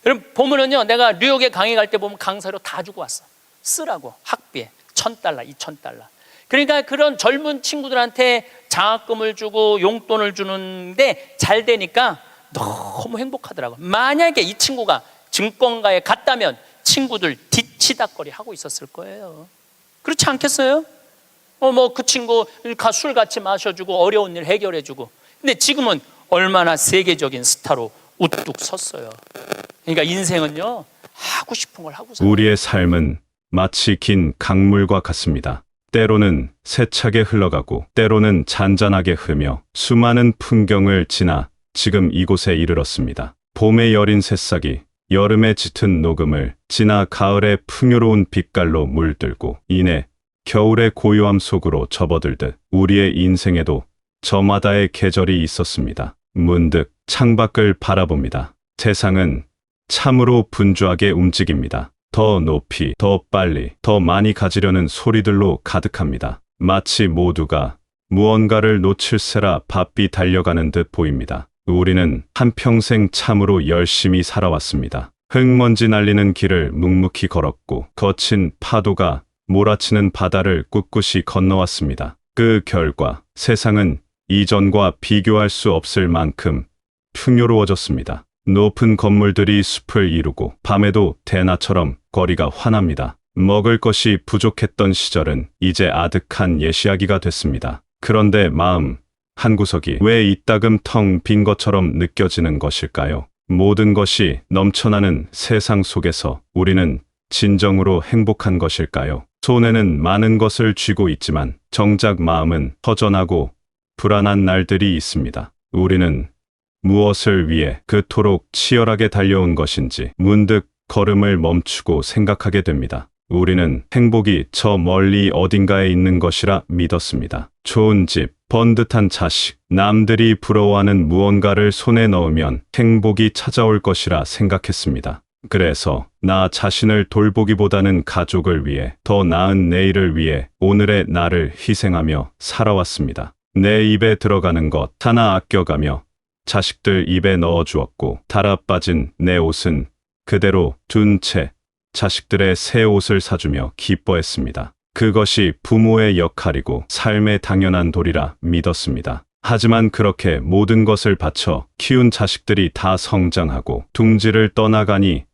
여러분 보면은요, 내가 뉴욕에 강의 갈 때 보면 강사료 다 주고 왔어. 쓰라고. 학비에 $1,000, $2,000. 그러니까 그런 젊은 친구들한테 장학금을 주고 용돈을 주는데 잘 되니까 너무 행복하더라고요. 만약에 이 친구가 증권가에 갔다면 친구들 뒤치다거리 하고 있었을 거예요. 그렇지 않겠어요? 그 친구 술 같이 마셔주고 어려운 일 해결해주고. 근데 지금은 얼마나 세계적인 스타로 우뚝 섰어요. 그러니까 인생은요, 하고 싶은 걸 하고 살아요. 우리의 삶은 마치 긴 강물과 같습니다. 때로는 세차게 흘러가고 때로는 잔잔하게 흐르며 수많은 풍경을 지나 지금 이곳에 이르렀습니다. 봄의 여린 새싹이 여름의 짙은 녹음을 지나 가을의 풍요로운 빛깔로 물들고 이내 겨울의 고요함 속으로 접어들듯 우리의 인생에도 저마다의 계절이 있었습니다. 문득 창밖을 바라봅니다. 세상은 참으로 분주하게 움직입니다. 더 높이, 더 빨리, 더 많이 가지려는 소리들로 가득합니다. 마치 모두가 무언가를 놓칠세라 바삐 달려가는 듯 보입니다. 우리는 한평생 참으로 열심히 살아왔습니다. 흙먼지 날리는 길을 묵묵히 걸었고 거친 파도가 몰아치는 바다를 꿋꿋이 건너왔습니다. 그 결과 세상은 이전과 비교할 수 없을 만큼 풍요로워졌습니다. 높은 건물들이 숲을 이루고 밤에도 대나처럼 거리가 환합니다. 먹을 것이 부족했던 시절은 이제 아득한 예시하기가 됐습니다. 그런데 마음 한구석이 왜 이따금 텅 빈 것처럼 느껴지는 것일까요? 모든 것이 넘쳐나는 세상 속에서 우리는 진정으로 행복한 것일까요? 손에는 많은 것을 쥐고 있지만 정작 마음은 허전하고 불안한 날들이 있습니다. 우리는 무엇을 위해 그토록 치열하게 달려온 것인지 문득 걸음을 멈추고 생각하게 됩니다. 우리는 행복이 저 멀리 어딘가에 있는 것이라 믿었습니다. 좋은 집, 번듯한 자식, 남들이 부러워하는 무언가를 손에 넣으면 행복이 찾아올 것이라 생각했습니다. 그래서 나 자신을 돌보기보다는 가족을 위해, 더 나은 내일을 위해 오늘의 나를 희생하며 살아왔습니다. 내 입에 들어가는 것 하나 아껴가며 자식들 입에 넣어주었고 달아 빠진 내 옷은 그대로 둔 채 자식들의 새 옷을 사주며 기뻐했습니다. 그것이 부모의 역할이고 삶의 당연한 도리라 믿었습니다. 하지만 그렇게 모든 것을 바쳐 키운 자식들이 다 성장하고 둥지를 떠나가니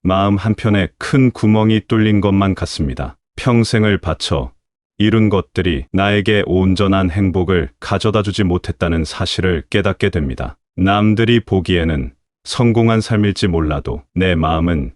마음 한편에 큰 구멍이 뚫린 것만 같습니다. 평생을 바쳐 이룬 것들이 나에게 온전한 행복을 가져다 주지 못했다는 사실을 깨닫게 됩니다. 남들이 보기에는 성공한 삶일지 몰라도 내 마음은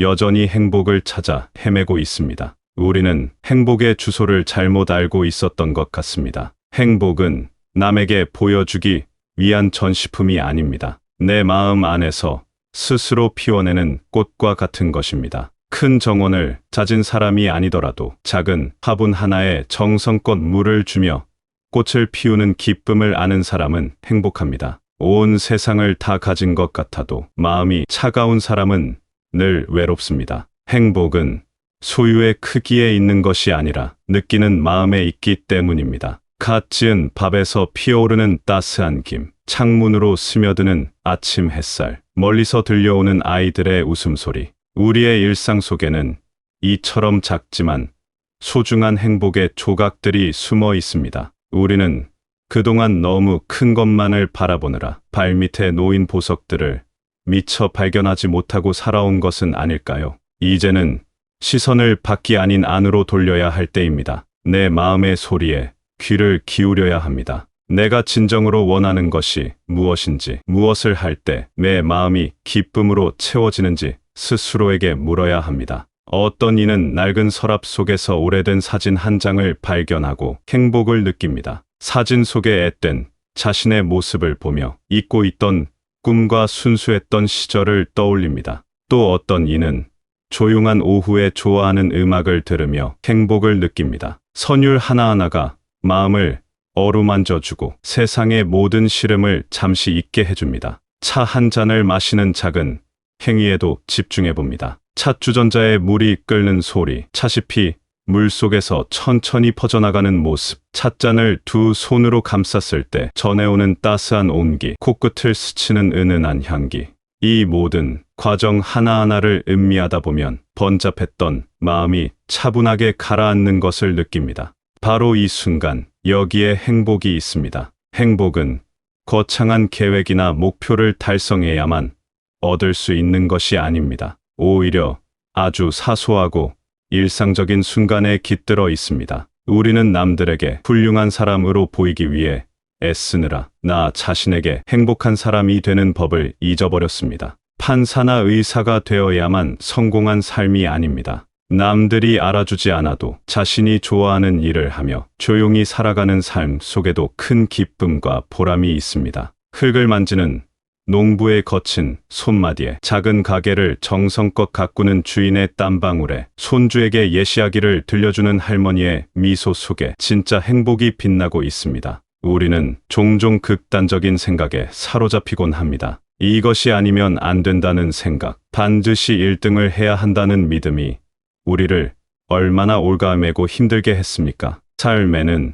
여전히 행복을 찾아 헤매고 있습니다. 우리는 행복의 주소를 잘못 알고 있었던 것 같습니다. 행복은 남에게 보여주기 위한 전시품이 아닙니다. 내 마음 안에서 스스로 피워내는 꽃과 같은 것입니다. 큰 정원을 찾은 사람이 아니더라도 작은 화분 하나에 정성껏 물을 주며 꽃을 피우는 기쁨을 아는 사람은 행복합니다. 온 세상을 다 가진 것 같아도 마음이 차가운 사람은 늘 외롭습니다. 행복은 소유의 크기에 있는 것이 아니라 느끼는 마음에 있기 때문입니다. 갓 지은 밥에서 피어오르는 따스한 김, 창문으로 스며드는 아침 햇살, 멀리서 들려오는 아이들의 웃음소리. 우리의 일상 속에는 이처럼 작지만 소중한 행복의 조각들이 숨어 있습니다. 우리는 그동안 너무 큰 것만을 바라보느라 발밑에 놓인 보석들을 미처 발견하지 못하고 살아온 것은 아닐까요? 이제는 시선을 밖이 아닌 안으로 돌려야 할 때입니다. 내 마음의 소리에 귀를 기울여야 합니다. 내가 진정으로 원하는 것이 무엇인지, 무엇을 할 때 내 마음이 기쁨으로 채워지는지 스스로에게 물어야 합니다. 어떤 이는 낡은 서랍 속에서 오래된 사진 한 장을 발견하고 행복을 느낍니다. 사진 속에 앳된 자신의 모습을 보며 잊고 있던 꿈과 순수했던 시절을 떠올립니다. 또 어떤 이는 조용한 오후에 좋아하는 음악을 들으며 행복을 느낍니다. 선율 하나하나가 마음을 어루만져주고 세상의 모든 시름을 잠시 잊게 해줍니다. 차 한 잔을 마시는 작은 행위에도 집중해봅니다. 차 주전자에 물이 끓는 소리, 차시피 물속에서 천천히 퍼져나가는 모습, 찻잔을 두 손으로 감쌌을 때 전해오는 따스한 온기, 코끝을 스치는 은은한 향기. 이 모든 과정 하나하나를 음미하다 보면 번잡했던 마음이 차분하게 가라앉는 것을 느낍니다. 바로 이 순간 여기에 행복이 있습니다. 행복은 거창한 계획이나 목표를 달성해야만 얻을 수 있는 것이 아닙니다. 오히려 아주 사소하고 일상적인 순간에 깃들어 있습니다. 우리는 남들에게 훌륭한 사람으로 보이기 위해 애쓰느라 나 자신에게 행복한 사람이 되는 법을 잊어버렸습니다. 판사나 의사가 되어야만 성공한 삶이 아닙니다. 남들이 알아주지 않아도 자신이 좋아하는 일을 하며 조용히 살아가는 삶 속에도 큰 기쁨과 보람이 있습니다. 흙을 만지는 농부의 거친 손마디에, 작은 가게를 정성껏 가꾸는 주인의 땀방울에, 손주에게 예시하기를 들려주는 할머니의 미소 속에 진짜 행복이 빛나고 있습니다. 우리는 종종 극단적인 생각에 사로잡히곤 합니다. 이것이 아니면 안 된다는 생각, 반드시 1등을 해야 한다는 믿음이 우리를 얼마나 올가매고 힘들게 했습니까? 삶에는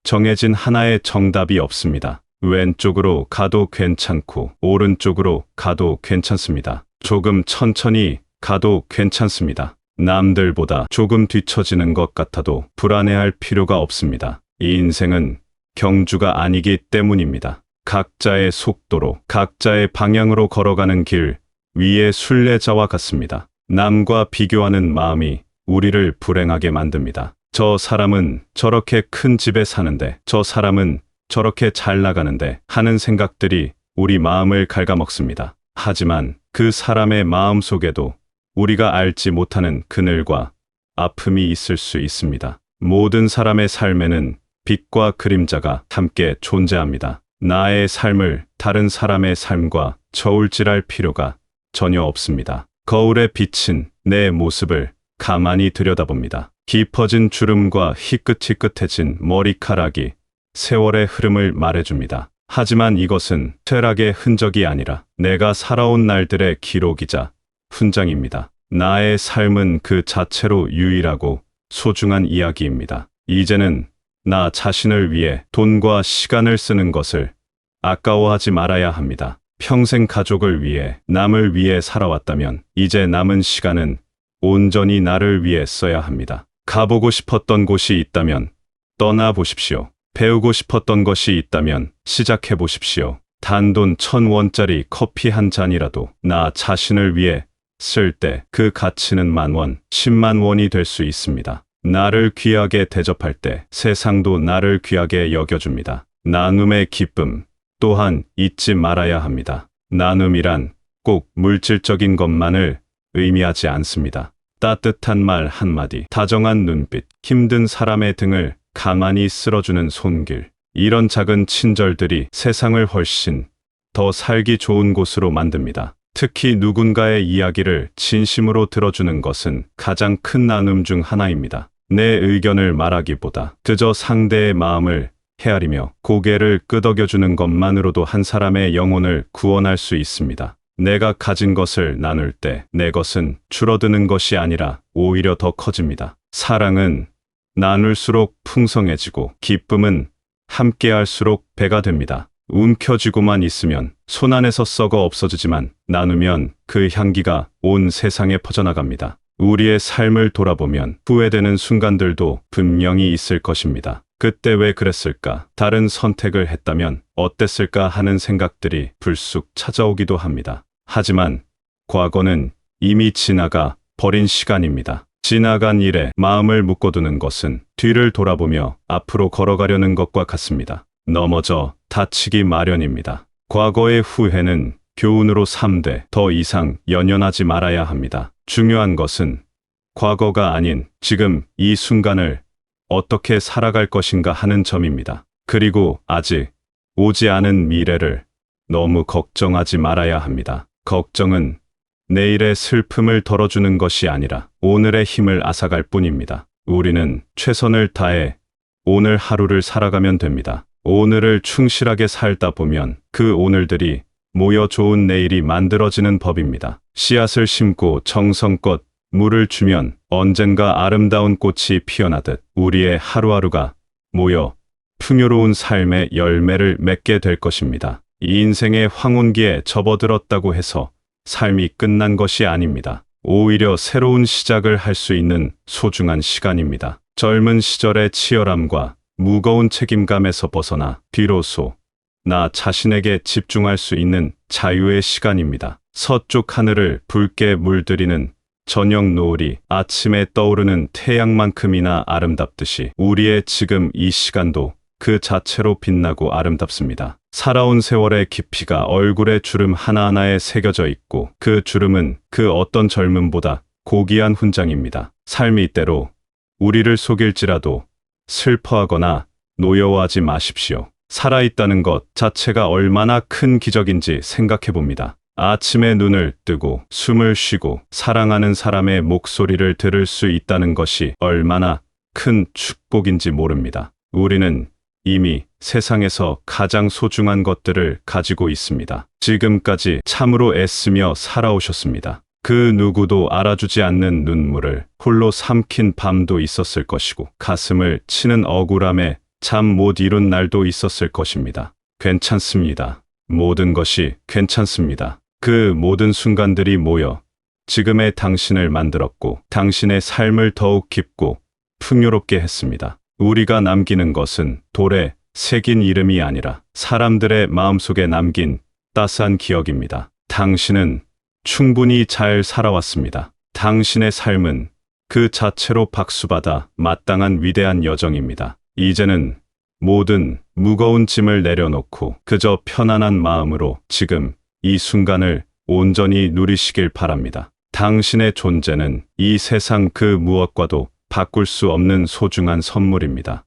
정해진 하나의 정답이 없습니다. 왼쪽으로 가도 괜찮고 오른쪽으로 가도 괜찮습니다. 조금 천천히 가도 괜찮습니다. 남들보다 조금 뒤처지는 것 같아도 불안해할 필요가 없습니다. 이 인생은 경주가 아니기 때문입니다. 각자의 속도로, 각자의 방향으로 걸어가는 길 위의 순례자와 같습니다. 남과 비교하는 마음이 우리를 불행하게 만듭니다. 저 사람은 저렇게 큰 집에 사는데, 저 사람은 저렇게 잘 나가는데 하는 생각들이 우리 마음을 갉아먹습니다. 하지만 그 사람의 마음 속에도 우리가 알지 못하는 그늘과 아픔이 있을 수 있습니다. 모든 사람의 삶에는 빛과 그림자가 함께 존재합니다. 나의 삶을 다른 사람의 삶과 저울질할 필요가 전혀 없습니다. 거울에 비친 내 모습을 가만히 들여다봅니다. 깊어진 주름과 희끗희끗해진 머리카락이 세월의 흐름을 말해줍니다. 하지만 이것은 쇠락의 흔적이 아니라 내가 살아온 날들의 기록이자 훈장입니다. 나의 삶은 그 자체로 유일하고 소중한 이야기입니다. 이제는 나 자신을 위해 돈과 시간을 쓰는 것을 아까워하지 말아야 합니다. 평생 가족을 위해, 남을 위해 살아왔다면 이제 남은 시간은 온전히 나를 위해 써야 합니다. 가보고 싶었던 곳이 있다면 떠나보십시오. 배우고 싶었던 것이 있다면 시작해 보십시오. 단돈 1,000원짜리 커피 한 잔이라도 나 자신을 위해 쓸 때 그 가치는 10,000원, 10만 원이 될 수 있습니다. 나를 귀하게 대접할 때 세상도 나를 귀하게 여겨줍니다. 나눔의 기쁨 또한 잊지 말아야 합니다. 나눔이란 꼭 물질적인 것만을 의미하지 않습니다. 따뜻한 말 한마디, 다정한 눈빛, 힘든 사람의 등을 가만히 쓸어주는 손길, 이런 작은 친절들이 세상을 훨씬 더 살기 좋은 곳으로 만듭니다. 특히 누군가의 이야기를 진심으로 들어주는 것은 가장 큰 나눔 중 하나입니다. 내 의견을 말하기보다 그저 상대의 마음을 헤아리며 고개를 끄덕여주는 것만으로도 한 사람의 영혼을 구원할 수 있습니다. 내가 가진 것을 나눌 때 내 것은 줄어드는 것이 아니라 오히려 더 커집니다. 사랑은 나눌수록 풍성해지고 기쁨은 함께할수록 배가 됩니다. 움켜쥐고만 있으면 손 안에서 썩어 없어지지만 나누면 그 향기가 온 세상에 퍼져나갑니다. 우리의 삶을 돌아보면 후회되는 순간들도 분명히 있을 것입니다. 그때 왜 그랬을까? 다른 선택을 했다면 어땠을까 하는 생각들이 불쑥 찾아오기도 합니다. 하지만 과거는 이미 지나가 버린 시간입니다. 지나간 일에 마음을 묶어두는 것은 뒤를 돌아보며 앞으로 걸어가려는 것과 같습니다. 넘어져 다치기 마련입니다. 과거의 후회는 교훈으로 삼되 더 이상 연연하지 말아야 합니다. 중요한 것은 과거가 아닌 지금 이 순간을 어떻게 살아갈 것인가 하는 점입니다. 그리고 아직 오지 않은 미래를 너무 걱정하지 말아야 합니다. 걱정은 내일의 슬픔을 덜어주는 것이 아니라 오늘의 힘을 앗아갈 뿐입니다. 우리는 최선을 다해 오늘 하루를 살아가면 됩니다. 오늘을 충실하게 살다 보면 그 오늘들이 모여 좋은 내일이 만들어지는 법입니다. 씨앗을 심고 정성껏 물을 주면 언젠가 아름다운 꽃이 피어나듯 우리의 하루하루가 모여 풍요로운 삶의 열매를 맺게 될 것입니다. 이 인생의 황혼기에 접어들었다고 해서 삶이 끝난 것이 아닙니다. 오히려 새로운 시작을 할 수 있는 소중한 시간입니다. 젊은 시절의 치열함과 무거운 책임감에서 벗어나 비로소 나 자신에게 집중할 수 있는 자유의 시간입니다. 서쪽 하늘을 붉게 물들이는 저녁 노을이 아침에 떠오르는 태양만큼이나 아름답듯이 우리의 지금 이 시간도 그 자체로 빛나고 아름답습니다. 살아온 세월의 깊이가 얼굴의 주름 하나하나에 새겨져 있고 그 주름은 그 어떤 젊음보다 고귀한 훈장입니다. 삶이 때로 우리를 속일지라도 슬퍼하거나 노여워하지 마십시오. 살아있다는 것 자체가 얼마나 큰 기적인지 생각해 봅니다. 아침에 눈을 뜨고 숨을 쉬고 사랑하는 사람의 목소리를 들을 수 있다는 것이 얼마나 큰 축복인지 모릅니다. 우리는 이미 세상에서 가장 소중한 것들을 가지고 있습니다. 지금까지 참으로 애쓰며 살아오셨습니다. 그 누구도 알아주지 않는 눈물을 홀로 삼킨 밤도 있었을 것이고 가슴을 치는 억울함에 잠 못 이룬 날도 있었을 것입니다. 괜찮습니다. 모든 것이 괜찮습니다. 그 모든 순간들이 모여 지금의 당신을 만들었고 당신의 삶을 더욱 깊고 풍요롭게 했습니다. 우리가 남기는 것은 돌에 새긴 이름이 아니라 사람들의 마음속에 남긴 따스한 기억입니다. 당신은 충분히 잘 살아왔습니다. 당신의 삶은 그 자체로 박수받아 마땅한 위대한 여정입니다. 이제는 모든 무거운 짐을 내려놓고 그저 편안한 마음으로 지금 이 순간을 온전히 누리시길 바랍니다. 당신의 존재는 이 세상 그 무엇과도 바꿀 수 없는 소중한 선물입니다.